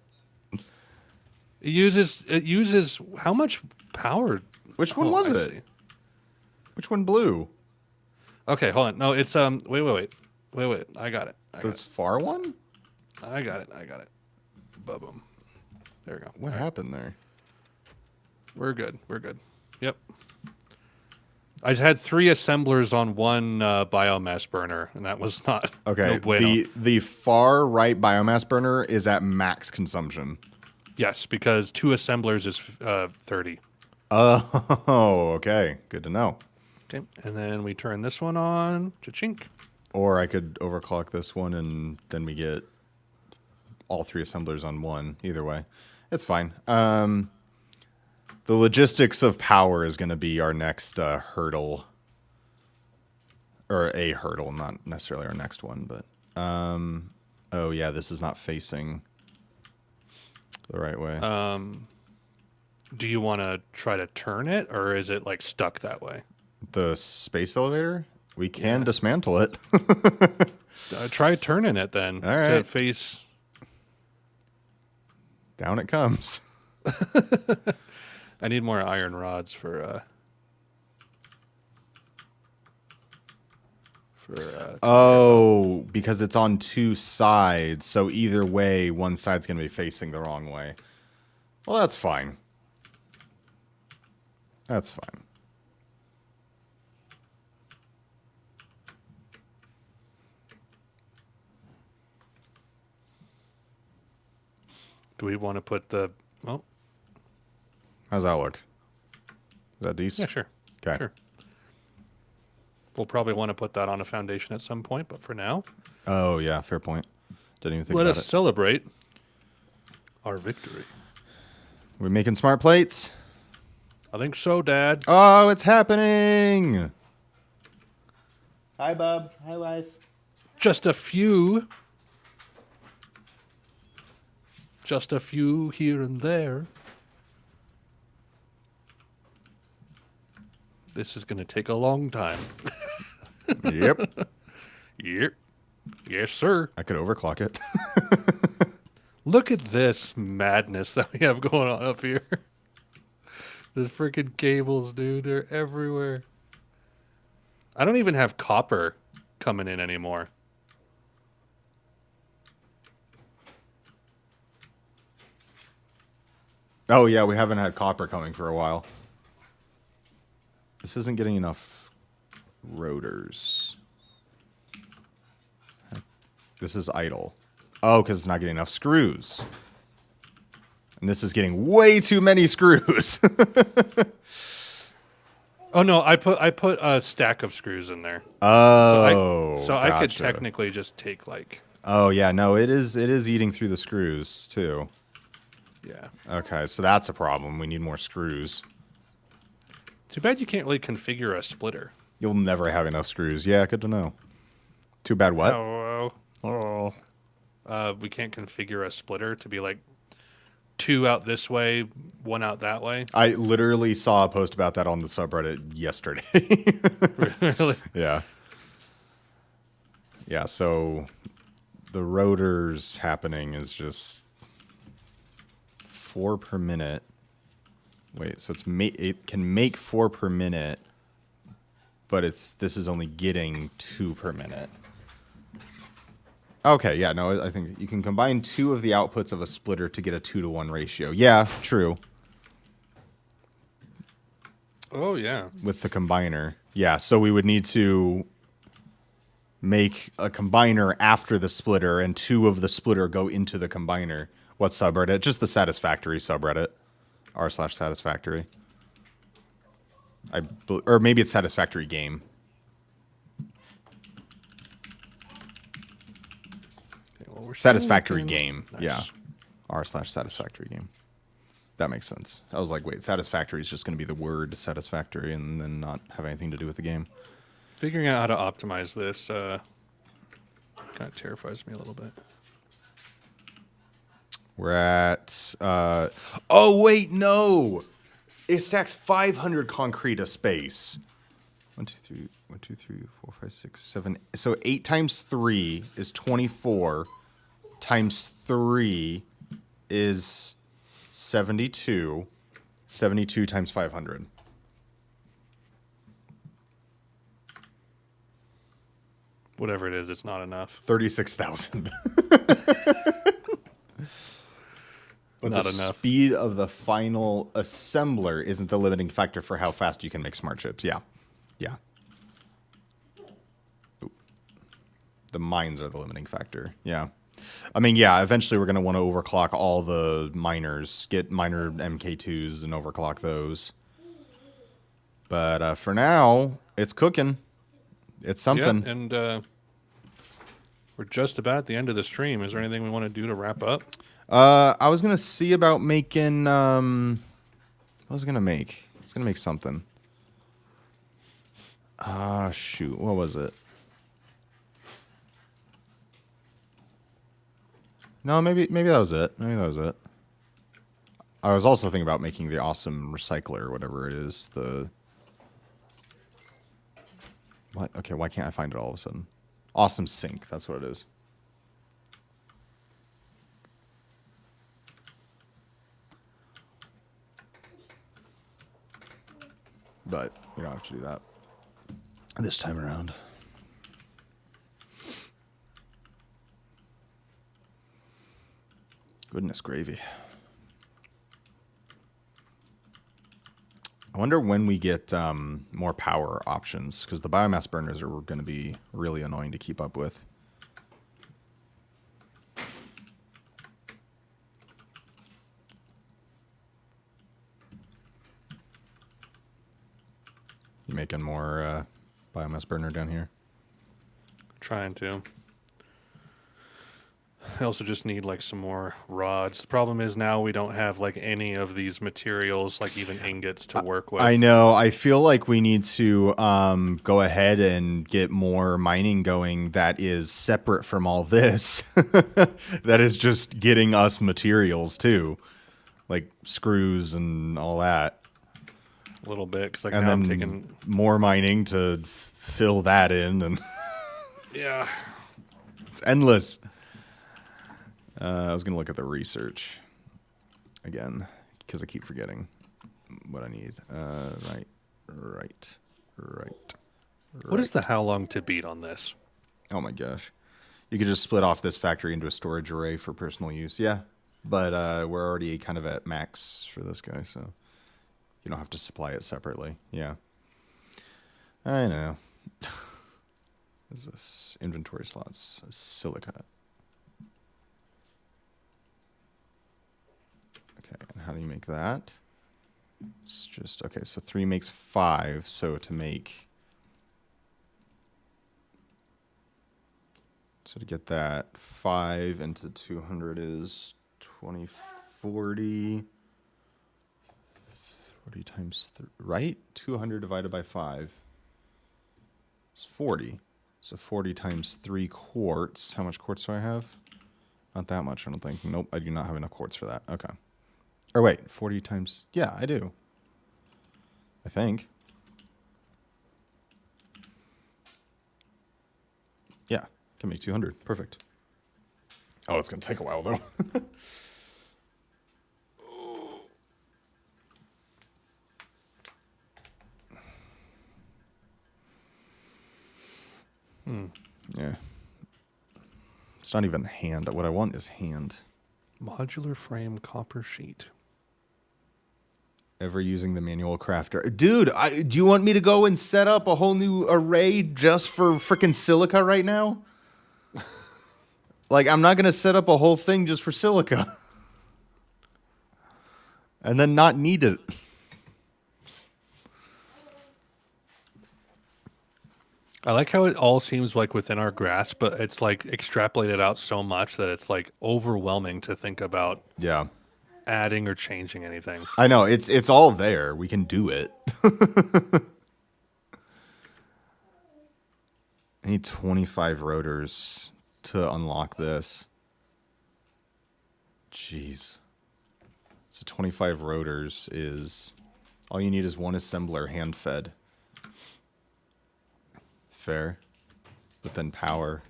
It uses how much power? Which one Oh, was I it? see. Which one blew? Okay, hold on. No, it's wait. I got it. This far one? I got it. Boom. There we go. What happened there? We're good. Yep. I had 3 assemblers on one biomass burner, and that was not Okay. no bueno. The far right biomass burner is at max consumption. Yes, because 2 assemblers is 30. Oh, okay. Good to know. Okay, and then we turn this one on. Cha-chink. Or I could overclock this one and then we get all 3 assemblers on one. Either way, it's fine. The logistics of power is going to be our next hurdle. Or a hurdle, not necessarily our next one, but... oh, yeah, this is not facing the right way. Do you want to try to turn it, or is it like stuck that way? The space elevator? We can dismantle it. Try turning it then All right. to face. Down it comes. I need more iron rods for. Oh, because it's on 2 sides, so either way, one side's going to be facing the wrong way. Well, that's fine. That's fine. Do we want to put the? Well, How's that look? Is that decent? yeah, sure. Okay. Sure. We'll probably want to put that on a foundation at some point, but for now, Oh, yeah, fair point. Didn't even think let about us it. celebrate our victory. We're making smart plates. I think so, Dad. Oh, it's happening. Hi, Bub. Hi, wife. Just a few here and there. This is going to take a long time. Yep. Yep. Yes, sir. I could overclock it. Look at this madness that we have going on up here. The freaking cables, dude. They're everywhere. I don't even have copper coming in anymore. Oh, yeah, we haven't had copper coming for a while. This isn't getting enough rotors. This is idle. Oh, because it's not getting enough screws. And this is getting way too many screws. Oh no, I put a stack of screws in there. Oh, So I could gotcha. technically just take like, Oh, yeah, no, it is eating through the screws, too. yeah. Okay, so that's a problem. We need more screws. Too bad you can't really configure a splitter. You'll never have enough screws. Yeah, good to know. Too bad what? Oh. We can't configure a splitter to be like 2 out this way, 1 out that way. I literally saw a post about that on the subreddit yesterday. Really? Yeah. Yeah, so the rotors happening is just 4 per minute. Wait, so it can make 4 per minute, but this is only getting 2 per minute. Okay, yeah, no, I think you can combine 2 of the outputs of a splitter to get a 2-to-1 ratio. Yeah, true. Oh yeah. With the combiner. Yeah, so we would need to make a combiner after the splitter, and 2 of the splitter go into the combiner. What subreddit? Just the Satisfactory subreddit. r/Satisfactory. Or maybe it's Satisfactory Game. Okay, well, we're Satisfactory still Game. Nice. Yeah. r/Satisfactory Game. That makes sense. I was like, wait, Satisfactory is just going to be the word Satisfactory and then not have anything to do with the game. Figuring out how to optimize this kind of terrifies me a little bit. We're at... oh, wait, no! It stacks 500 concrete a space. 1, 2, 3, 1, 2, 3, 4, 5, 6, 7. So 8 times 3 is 24. Times 3 is 72. 72 times 500. Whatever it is, it's not enough. 36,000. But Not the enough. speed of the final assembler isn't the limiting factor for how fast you can make smart chips. Yeah. Yeah. Oop. The mines are the limiting factor. Yeah. I mean, yeah, eventually we're going to want to overclock all the miners, get miner MK2s and overclock those. But for now, it's cooking. It's something. Yeah, and we're just about at the end of the stream. Is there anything we want to do to wrap up? I was gonna see about making. What was I gonna make? I was gonna make something. Ah, shoot. What was it? No, maybe that was it. Maybe that was it. I was also thinking about making the awesome recycler, or whatever it is. The what? Okay, why can't I find it all of a sudden? Awesome sink. That's what it is. But we don't have to do that this time around. Goodness gravy. I wonder when we get more power options, because the biomass burners are going to be really annoying to keep up with. You making more biomass burner down here? Trying to. I also just need like some more rods. The problem is now we don't have like any of these materials, like even ingots to work with. I know. I feel like we need to go ahead and get more mining going that is separate from all this. That is just getting us materials too, like screws and all that. A little bit, because like And now I'm then taking. more mining to fill that in, and Yeah. it's endless. I was gonna look at the research again because I keep forgetting what I need. Right. What is the how long to beat on this? Oh my gosh, you could just split off this factory into a storage array for personal use. Yeah, but we're already kind of at max for this guy, so you don't have to supply it separately. Yeah, I know. Is this inventory slots? Silica. Okay, and how do you make that? It's just, okay, so 3 makes 5, so to make... So to get that, 5 into 200 is 20, 40... 40 times 3, right? 200 divided by 5 is 40. So 40 times 3 quarts. How much quarts do I have? Not that much, I don't think. Nope, I do not have enough quarts for that. Okay. Or wait, 40 times... Yeah, I do. I think. Yeah, can make 200. Perfect. Oh, it's going to take a while, though. Yeah. It's not even hand. What I want is hand. Modular frame copper sheet. Ever using the manual crafter. Dude, do you want me to go and set up a whole new array just for freaking silica right now? Like, I'm not going to set up a whole thing just for silica. And then not need it. I like how it all seems like within our grasp, but it's like extrapolated out so much that it's like overwhelming to think about Yeah. adding or changing anything. I know, it's all there. We can do it. I need 25 rotors to unlock this. Jeez. So 25 rotors is... All you need is one assembler hand-fed. Fair. But then power.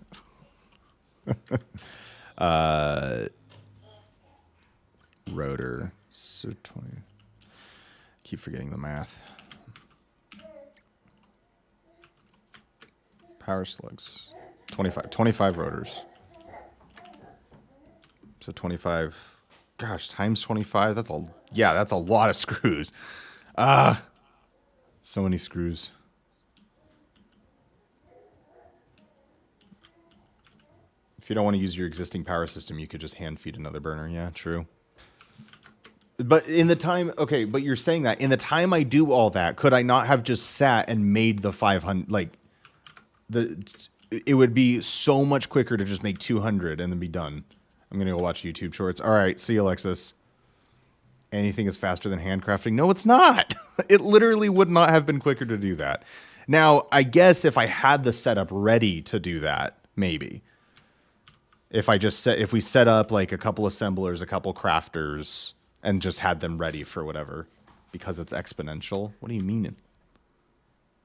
Rotor. So 20. Keep forgetting the math. Power slugs. 25 rotors. So 25. Gosh, times 25. That's a lot of screws. So many screws. If you don't want to use your existing power system, you could just hand feed another burner. Yeah, true. But in the time, okay, but you're saying that in the time I do all that, could I not have just sat and made the 500? Like, it would be so much quicker to just make 200 and then be done. I'm gonna go watch YouTube shorts. All right, see you, Alexis. Anything is faster than handcrafting? No, it's not. It literally would not have been quicker to do that. Now, I guess if I had the setup ready to do that, maybe. If we set up like a couple assemblers, a couple crafters, and just had them ready for whatever, because it's exponential. What do you mean?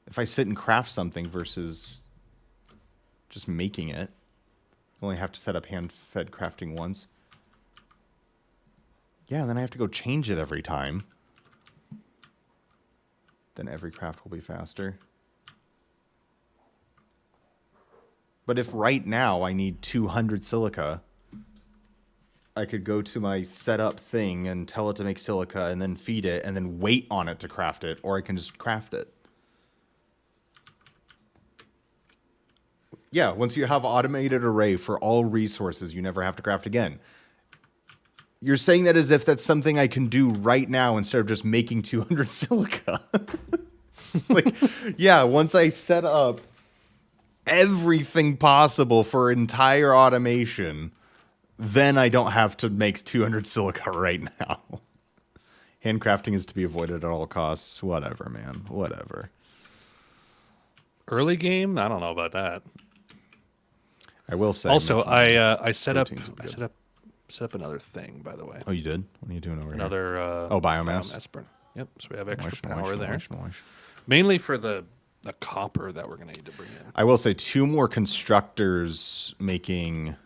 If I sit and craft something versus just making it, I only have to set up hand-fed crafting once. Yeah, then I have to go change it every time. Then every craft will be faster. But if right now I need 200 silica, I could go to my setup thing and tell it to make silica and then feed it and then wait on it to craft it, or I can just craft it. Yeah, once you have automated array for all resources, you never have to craft again. You're saying that as if that's something I can do right now instead of just making 200 silica. Like, yeah, once I set up everything possible for entire automation, then I don't have to make 200 silica right now. Handcrafting is to be avoided at all costs. Whatever, man. Whatever. Early game? I don't know about that. I will say. Also, I set up another thing, by the way. Oh, you did? What are you doing over here? Another biomass burn. Yep. So we have extra Nice, power there. nice. Mainly for the copper that we're going to need to bring in. I will say 2 more constructors making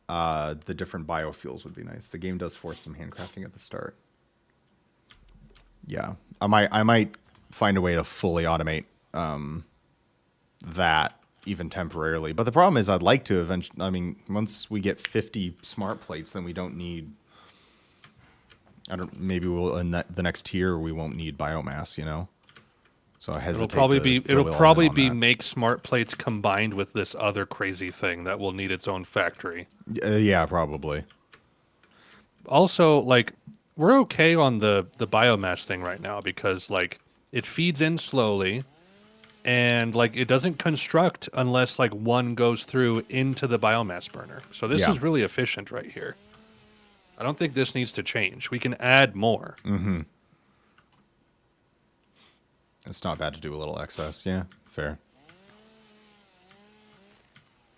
the different biofuels would be nice. The game does force some handcrafting at the start. Yeah, I might find a way to fully automate that even temporarily. But the problem is, I'd like to eventually. I mean, once we get 50 smart plates, then we don't need. Maybe we'll in the next tier we won't need biomass. You know. So I hesitate. It'll probably be make smart plates combined with this other crazy thing that will need its own factory. Yeah, probably. Also, like, we're okay on the biomass thing right now because, like, it feeds in slowly and, like, it doesn't construct unless, like, one goes through into the biomass burner. So this is really efficient right here. I don't think this needs to change. We can add more. Mm-hmm. It's not bad to do a little excess. Yeah, fair.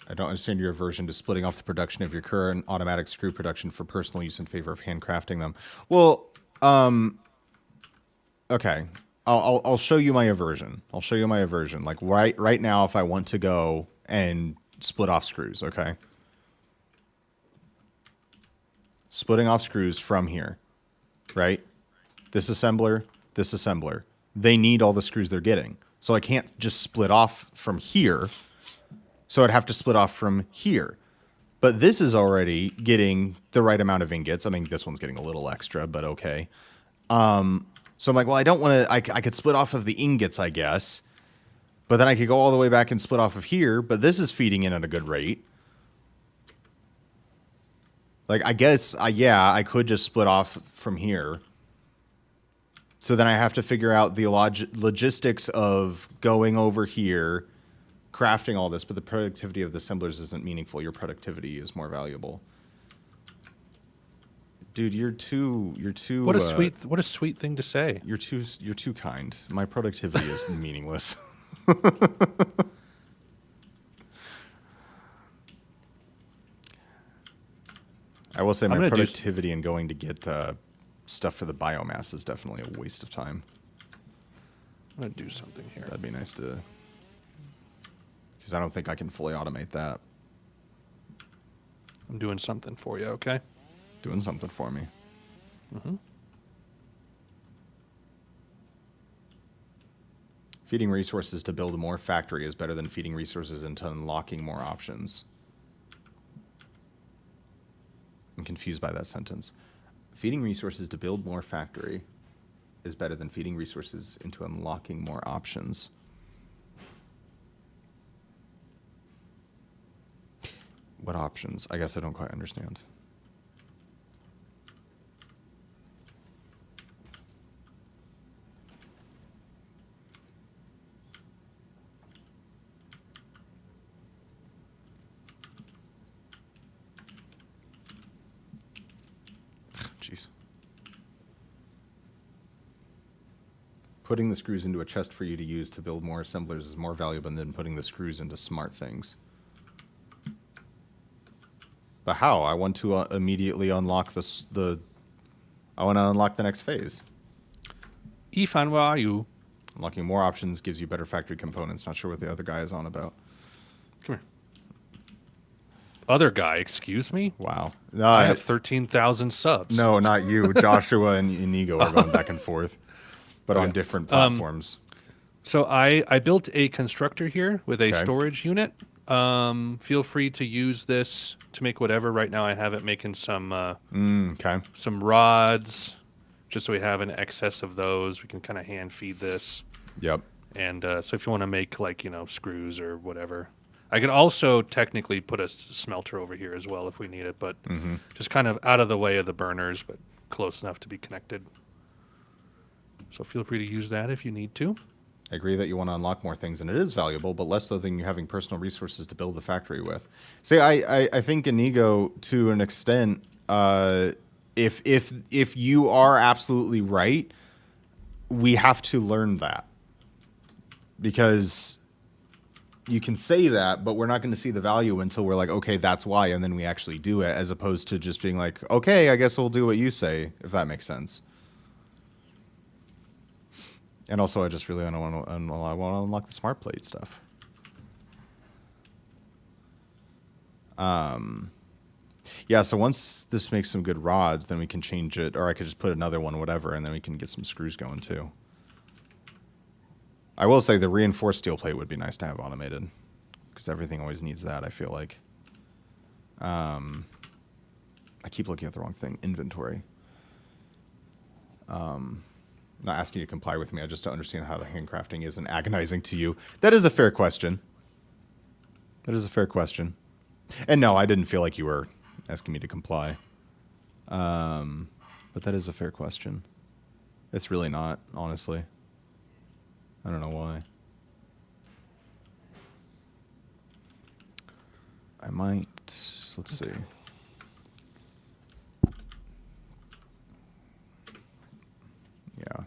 I don't understand your aversion to splitting off the production of your current automatic screw production for personal use in favor of handcrafting them. Well, okay. I'll show you my aversion. I'll show you my aversion. Like right now, if I want to go and split off screws, okay? Splitting off screws from here, right? This assembler. They need all the screws they're getting. So I can't just split off from here. So I'd have to split off from here. But this is already getting the right amount of ingots. I mean, this one's getting a little extra, but okay. So I'm like, well, I don't want to... I could split off of the ingots, I guess. But then I could go all the way back and split off of here. But this is feeding in at a good rate. Like, I guess, I could just split off from here. So then I have to figure out the logistics of going over here, crafting all this, but the productivity of the assemblers isn't meaningful. Your productivity is more valuable. Dude, you're too. What a sweet thing to say. You're too kind. My productivity is meaningless. I will say my productivity in going to get stuff for the biomass is definitely a waste of time. I'm gonna do something here. That'd be nice to because I don't think I can fully automate that. I'm doing something for you, okay? Doing something for me. Mm-hmm. Feeding resources to build more factory is better than feeding resources into unlocking more options. I'm confused by that sentence. Feeding resources to build more factory is better than feeding resources into unlocking more options. What options? I guess I don't quite understand. Jeez. Putting the screws into a chest for you to use to build more assemblers is more valuable than putting the screws into smart things. But how? I want to immediately unlock I want to unlock the next phase. Ethan, where are you? Unlocking more options gives you better factory components. Not sure what the other guy is on about. Come here. Other guy, excuse me? Wow. No, I have 13,000 subs. no, not you. Joshua and Inigo are going back and forth, but on different platforms. So I built a constructor here with a Okay. storage unit. Feel free to use this to make whatever. Right now I have it making some Okay. some rods, just so we have an excess of those. We can kind of hand feed this. Yep. And so if you want to make like, screws or whatever. I could also technically put a smelter over here as well if we need it, but just kind of out of the way of the burners, but close enough to be connected. So feel free to use that if you need to. I agree that you want to unlock more things, and it is valuable, but less so than you having personal resources to build the factory with. See, I think Inigo, to an extent, if you are absolutely right, we have to learn that. Because you can say that, but we're not going to see the value until we're like, okay, that's why, and then we actually do it, as opposed to just being like, okay, I guess we'll do what you say, if that makes sense. And also, I just really want to unlock the smart plate stuff. Yeah, so once this makes some good rods, then we can change it, or I could just put another one, whatever, and then we can get some screws going too. I will say the reinforced steel plate would be nice to have automated, because everything always needs that, I feel like. I keep looking at the wrong thing. Inventory. Not asking you to comply with me. I just don't understand how the handcrafting isn't agonizing to you. That is a fair question. That is a fair question. And no, I didn't feel like you were asking me to comply. But that is a fair question. It's really not, honestly. I don't know why. I might... Let's see. Yeah.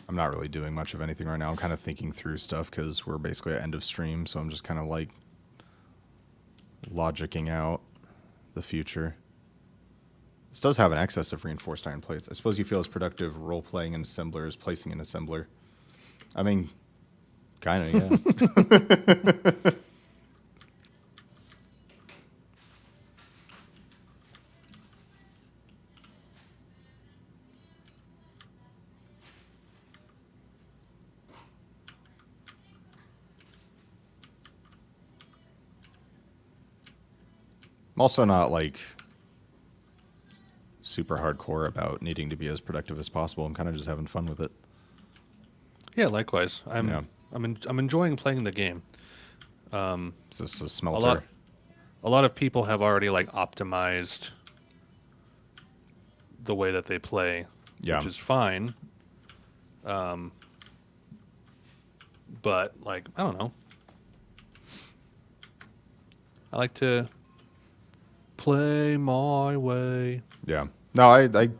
I'm not really doing much of anything right now. I'm kind of thinking through stuff because we're basically at end of stream, so I'm just kind of like logicking out the future. This does have an excess of reinforced iron plates. I suppose you feel as productive role-playing an assembler as placing an assembler. I mean, kind of, yeah. I'm also not like super hardcore about needing to be as productive as possible. I'm kind of just having fun with it. Yeah, likewise. Yeah. I'm enjoying playing the game. Is this a smelter? A lot of people have already like optimized the way that they play, Yeah. which is fine. But like, I don't know. I like to play my way. Yeah. No, I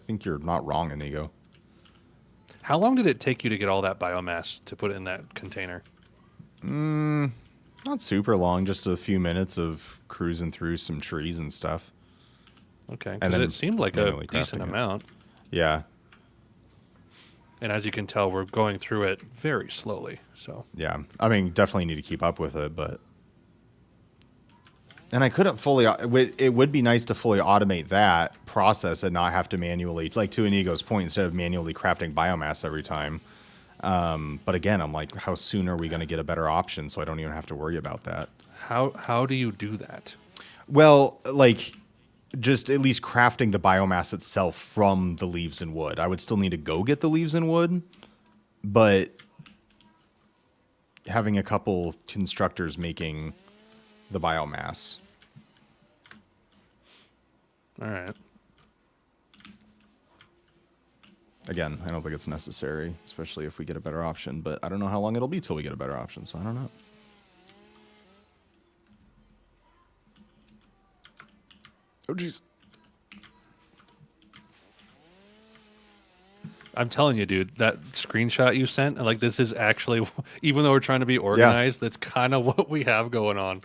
think you're not wrong, Inigo. How long did it take you to get all that biomass to put in that container? Not super long, just a few minutes of cruising through some trees and stuff. Okay, And because then it seemed like a manually decent crafting it. amount. Yeah. And as you can tell, we're going through it very slowly. So Yeah, I mean, definitely need to keep up with it, but... And I couldn't fully... It would be nice to fully automate that process and not have to manually... Like, to Inigo's point, instead of manually crafting biomass every time. But again, I'm like, how soon are we going to get a better option so I don't even have to worry about that? how do you do that? Well, like... Just at least crafting the biomass itself from the leaves and wood. I would still need to go get the leaves and wood, but having a couple constructors making the biomass. All right. Again, I don't think it's necessary, especially if we get a better option, but I don't know how long it'll be till we get a better option, so I don't know. Oh, jeez. I'm telling you, dude, that screenshot you sent, like this is actually, even though we're trying to be organized, that's kind of what we have going on.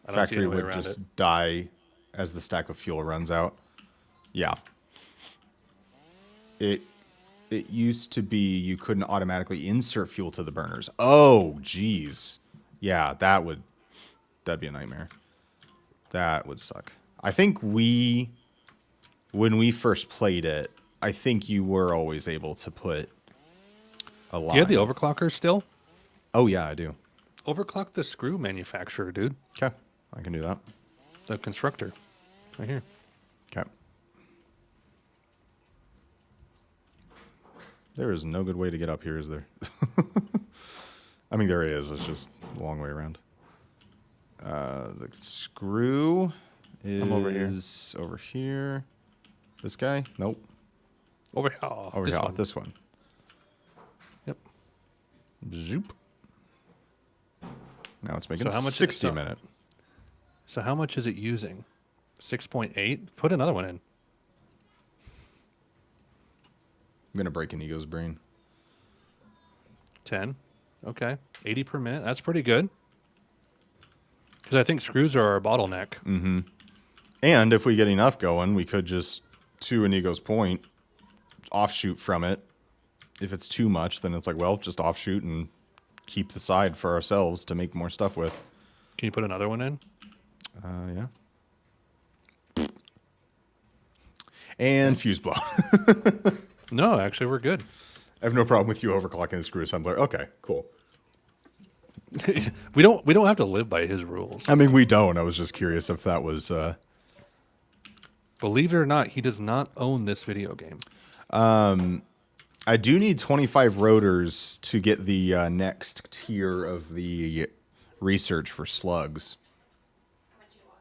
I don't see Factory any way would around just it. die as the stack of fuel runs out. Yeah. It used to be you couldn't automatically insert fuel to the burners. Oh, geez. Yeah, that'd be a nightmare. That would suck. I think when we first played it, I think you were always able to put a line. Do you have the overclocker still? Oh, yeah, I do. Overclock the screw manufacturer, dude. Okay, I can do that. The constructor. Right here. Okay. There is no good way to get up here, is there? I mean, there is. It's just a long way around. The screw is I'm over here. over here. This guy? Nope. Over here. Over This here. one. This one. Yep. Zoop. Now it's making So how much 60 so- a minute. So how much is it using? 6.8? Put another one in. I'm going to break Inigo's brain. 10. Okay. 80 per minute. That's pretty good. Because I think screws are our bottleneck. Mm-hmm. And if we get enough going, we could just, to Inigo's point, offshoot from it. If it's too much, then it's like, well, just offshoot and keep the side for ourselves to make more stuff with. Can you put another one in? Yeah. And fuse blow. No, actually, we're good. I have no problem with you overclocking the screw assembler. Okay, cool. We don't have to live by his rules. I mean, we don't. I was just curious if that was... Believe it or not, he does not own this video game. I do need 25 rotors to get the next tier of the research for slugs. How much you walk?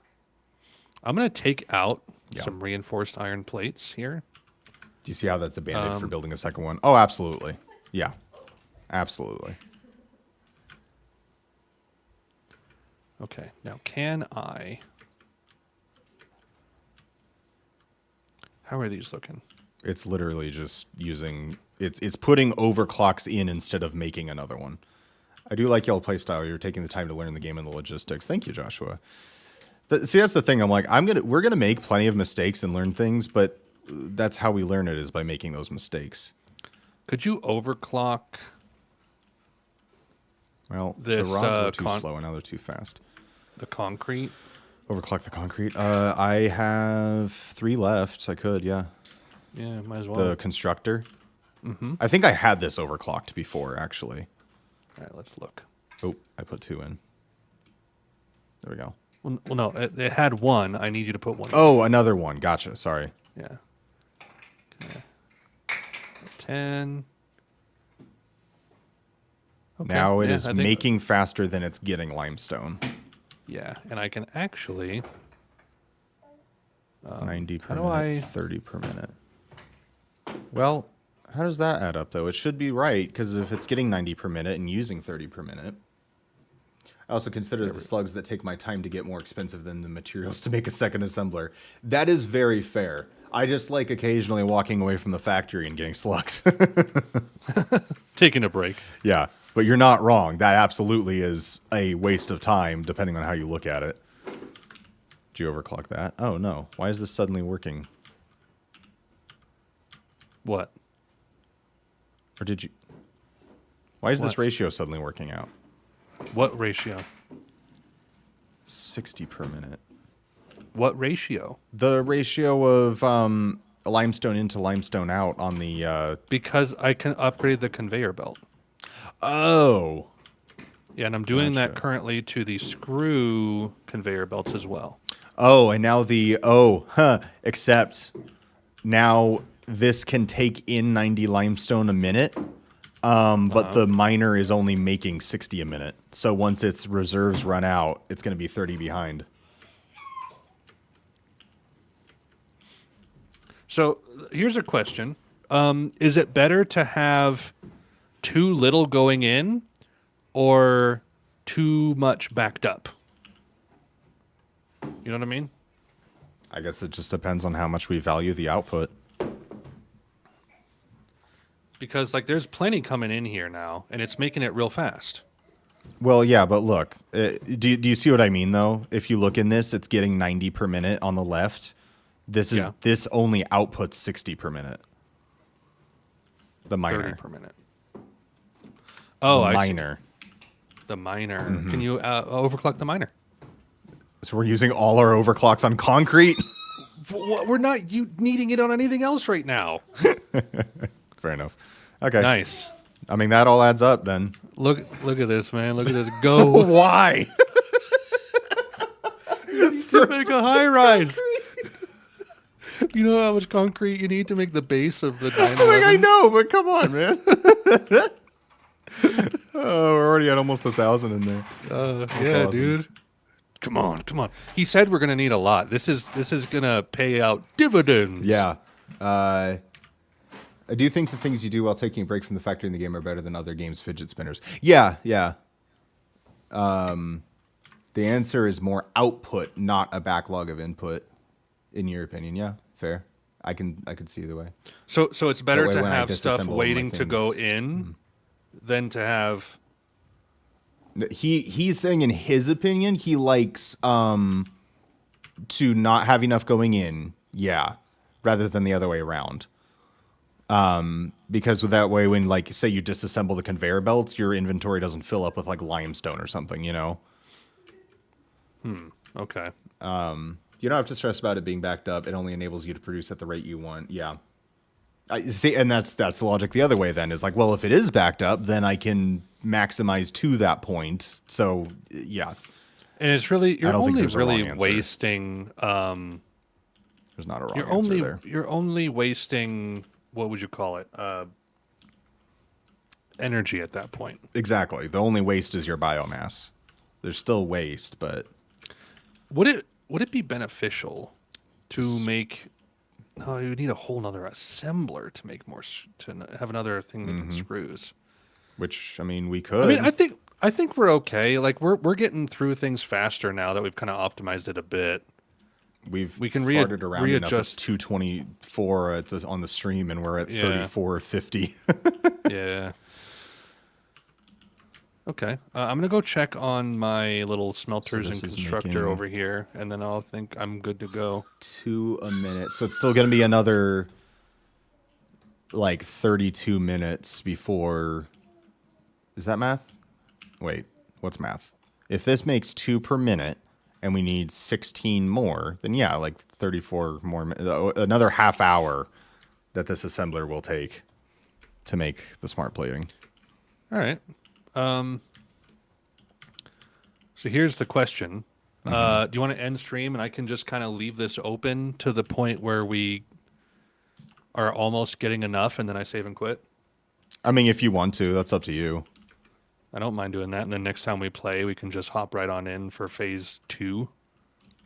I'm going to take out Yeah. some reinforced iron plates here. Do you see how that's a band-aid for building a second one? Oh, absolutely. Yeah, absolutely. Okay, now can I... How are these looking? It's literally just using... It's putting overclocks in instead of making another one. I do like y'all playstyle. You're taking the time to learn the game and the logistics. Thank you, Joshua. See, that's the thing. I'm like, we're gonna make plenty of mistakes and learn things, but that's how we learn it, is by making those mistakes. Could you overclock... Well, This, the rods were too con- slow, and now they're too fast. the concrete? Overclock the concrete. I have 3 left. I could, yeah. Yeah, might as well. The constructor. Mm-hmm. I think I had this overclocked before, actually. All right, let's look. Oh, I put 2 in. There we go. Well, no, it had one. I need you to put one in. Oh, another one. Gotcha. Sorry. Yeah. Okay. 10. Okay, Now it yeah, is I think- making faster than it's getting limestone. Yeah, and I can actually... 90 per how do minute, I- 30 per minute. Well, how does that add up, though? It should be right, because if it's getting 90 per minute and using 30 per minute... I also consider the slugs that take my time to get more expensive than the materials to make a second assembler. That is very fair. I just like occasionally walking away from the factory and getting slugs. Taking a break. Yeah, but you're not wrong. That absolutely is a waste of time, depending on how you look at it. Did you overclock that? Oh, no. Why is this suddenly working? What? Or did you? Why is this What? ratio suddenly working out? What ratio? 60 per minute. What ratio? The ratio of limestone in to limestone out on the. Because I can upgrade the conveyor belt. Oh. Yeah, and I'm doing that Gotcha. currently to the screw conveyor belts as well. Oh, and now except now this can take in 90 limestone a minute, but the miner is only making 60 a minute. So once its reserves run out, it's going to be 30 behind. So here's a question. Is it better to have too little going in or too much backed up? You know what I mean? I guess it just depends on how much we value the output. Because like there's plenty coming in here now, and it's making it real fast. Well, yeah, but look, do you see what I mean, though? If you look in this, it's getting 90 per minute on the left. This only outputs 60 per minute. The miner. 30 per minute. Oh, the I see. miner. The miner. Can you overclock the miner? So we're using all our overclocks on concrete? We're not needing it on anything else right now. Fair enough. Okay. Nice. I mean, that all adds up then. Look at this, man. Look at this. Go. Why? To make a high rise. You know how much concrete you need to make the base of the 911? I know, but come on, man. Oh, we're already at almost 1,000 in there. Yeah, awesome. dude. Come on. He said we're gonna need a lot. This is gonna pay out dividends. Yeah. I do think the things you do while taking a break from the factory in the game are better than other games' fidget spinners. Yeah. The answer is more output, not a backlog of input, in your opinion. Yeah, fair. I could see either way. So it's better That way to when I have stuff disassemble my waiting to go things- in than to have. He's saying in his opinion he likes to not have enough going in, rather than the other way around. Because with that way, when like say you disassemble the conveyor belts, your inventory doesn't fill up with like limestone or something, you know. Okay. You don't have to stress about it being backed up. It only enables you to produce at the rate you want. Yeah. I see, and that's the logic the other way then is like, well, if it is backed up, then I can maximize to that point. So yeah. And it's really you're don't think only there's a wrong really answer. wasting. There's not a wrong answer there. You're only wasting. What would you call it? Energy at that point. Exactly. The only waste is your biomass. There's still waste, but Would it be beneficial to make? Oh, you need a whole nother assembler to make more to have another thing making screws. which I mean we could. I mean, I think we're okay. Like we're getting through things faster now that we've kind of optimized it a bit. we can farted around enough. It's readjust. 224 on the stream, and we're at 3450. Yeah. Okay. I'm gonna go check on my little smelters and this is constructor making- over here, and then I'll think I'm good to go. 2 a minute. So it's still going to be another like 32 minutes before. Is that math? Wait, what's math? If this makes 2 per minute and we need 16 more, then yeah, like 34 more another half hour that this assembler will take to make the smart plating. All right. So here's the question. Do you want to end stream and I can just kind of leave this open to the point where we are almost getting enough and then I save and quit? I mean, if you want to, that's up to you. I don't mind doing that. And then next time we play, we can just hop right on in for phase 2.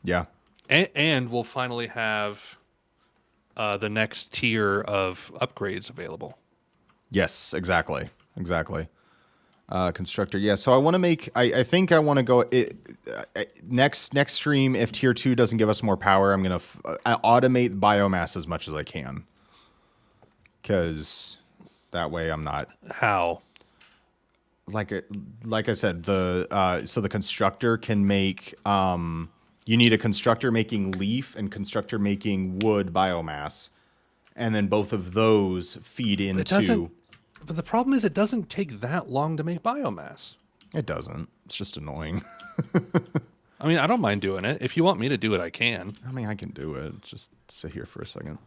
Yeah. And we'll finally have the next tier of upgrades available. Yes, exactly. Constructor. Yeah, so I want to make. I think I want to go next stream. If tier 2 doesn't give us more power, I'm gonna automate biomass as much as I can, because that way I'm not How? like I said. So the constructor can make. You need a constructor making leaf and constructor making wood biomass, and then both of those feed into. But the problem is it doesn't take that long to make biomass. It doesn't. It's just annoying. I mean, I don't mind doing it. If you want me to do it, I can. I mean, I can do it. Just sit here for a second.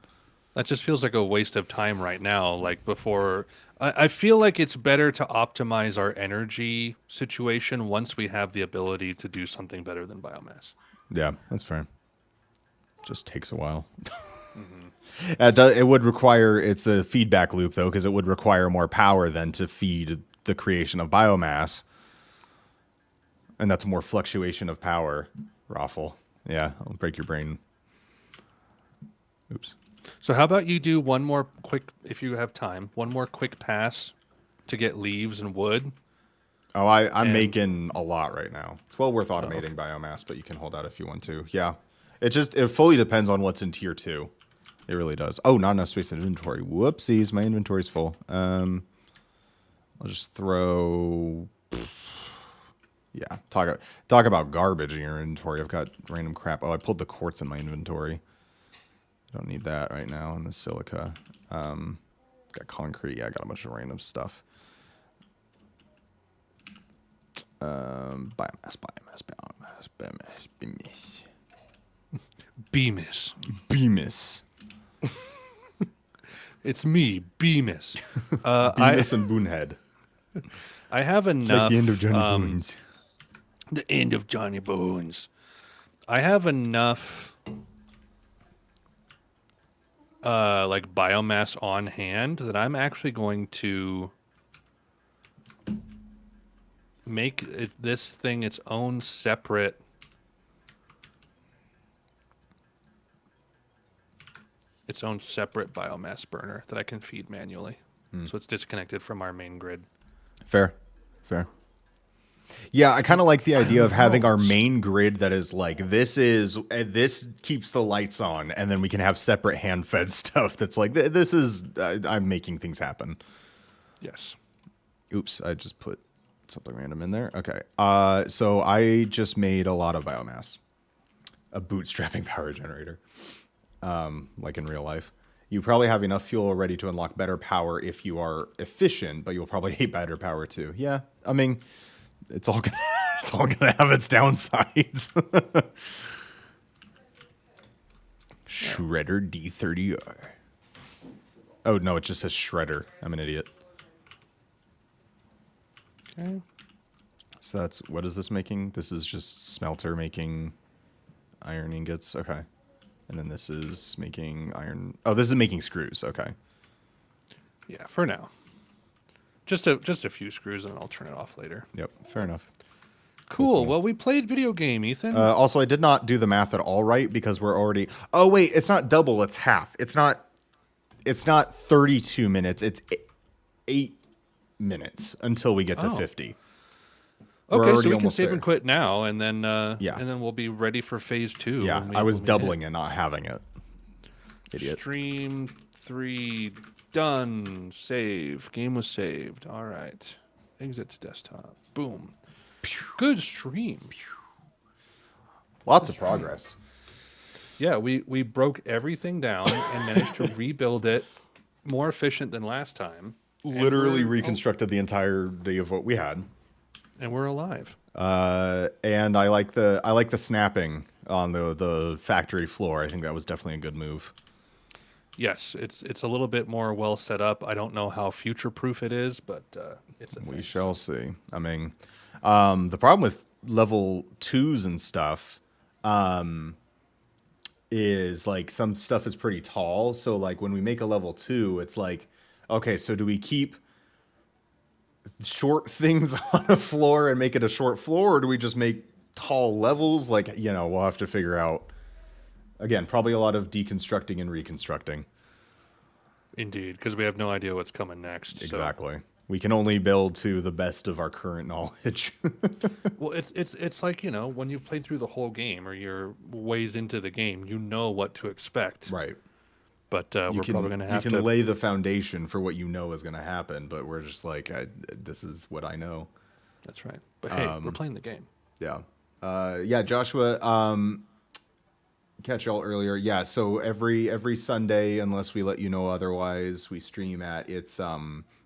That just feels like a waste of time right now. Like before, I feel like it's better to optimize our energy situation once we have the ability to do something better than biomass. Yeah, that's fair. Just takes a while. It would require, it's a feedback loop though, because it would require more power than to feed the creation of biomass. And that's more fluctuation of power, Raffle. Yeah, I'll break your brain. Oops. So how about you do one more quick, if you have time, one more quick pass to get leaves and wood. Oh, I'm And- making a lot right now. It's well worth automating biomass, but you can hold out if you want to. Yeah. It fully depends on what's in tier 2. It really does. Oh, not enough space in inventory. Whoopsies, my inventory's full. I'll just throw... Yeah, talk about garbage in your inventory. I've got random crap. Oh, I pulled the quartz in my inventory. Don't need that right now. And the silica. Got concrete. Yeah, I got a bunch of random stuff. Biomass. Bemis. It's me, Bemis. Bemis and Boonhead. I have enough. It's like the end of Johnny Boons. The end of Johnny Bones. I have enough like biomass on hand that I'm actually going to make this thing its own separate biomass burner that I can feed manually. So it's disconnected from our main grid. Fair. Yeah, I kind of like the idea of having our main grid that is like, this keeps the lights on, and then we can have separate hand-fed stuff that's like, this is, I'm making things happen. Yes. Oops, I just put something random in there. Okay, so I just made a lot of biomass. A bootstrapping power generator, like in real life. You probably have enough fuel already to unlock better power if you are efficient, but you'll probably hate better power too. Yeah, I mean, it's all gonna have its downsides. Shredder D30R. Oh no, it just says Shredder. I'm an idiot. Okay. So that's, what is this making? This is just smelter making iron ingots. Okay. And then this is making iron. Oh, this is making screws. Okay. Yeah, for now. Just a few screws, and I'll turn it off later. Yep. Fair enough. Cool. Well, we played video game, Ethan. Also, I did not do the math at all right because we're already. Oh wait, it's not double. It's half. It's not 32 minutes. It's 8 minutes until we get to 50. We're Okay, so already we can almost save there. and quit now, and then Yeah. and then we'll be ready for phase 2. Yeah, I was doubling and not having it. Idiot. Stream 3 done. Save. Game was saved. All right. Exit to desktop. Boom. Good stream. Lots of progress. Yeah, we broke everything down and managed to rebuild it more efficient than last time. And Literally we're- reconstructed the entirety of what we had. And we're alive. And I like the snapping on the factory floor. I think that was definitely a good move. Yes, it's a little bit more well set up. I don't know how future proof it is, but it's a We thing. shall see. I mean, the problem with level 2s and stuff is like some stuff is pretty tall. So like when we make a level 2, it's like, okay, so do we keep short things on a floor and make it a short floor, or do we just make tall levels? Like, you know, we'll have to figure out. Again, probably a lot of deconstructing and reconstructing. Indeed, because we have no idea what's coming next. so- Exactly. We can only build to the best of our current knowledge. Well, it's like, you know, when you've played through the whole game or you're ways into the game, you know what to expect. Right. But we're probably going to have you can to lay the foundation for what you know is going to happen, but we're just like, this is what I know. That's right. But hey, we're playing the game. Yeah. Yeah, Joshua, catch y'all earlier. Yeah, so every Sunday, unless we let you know otherwise, we stream at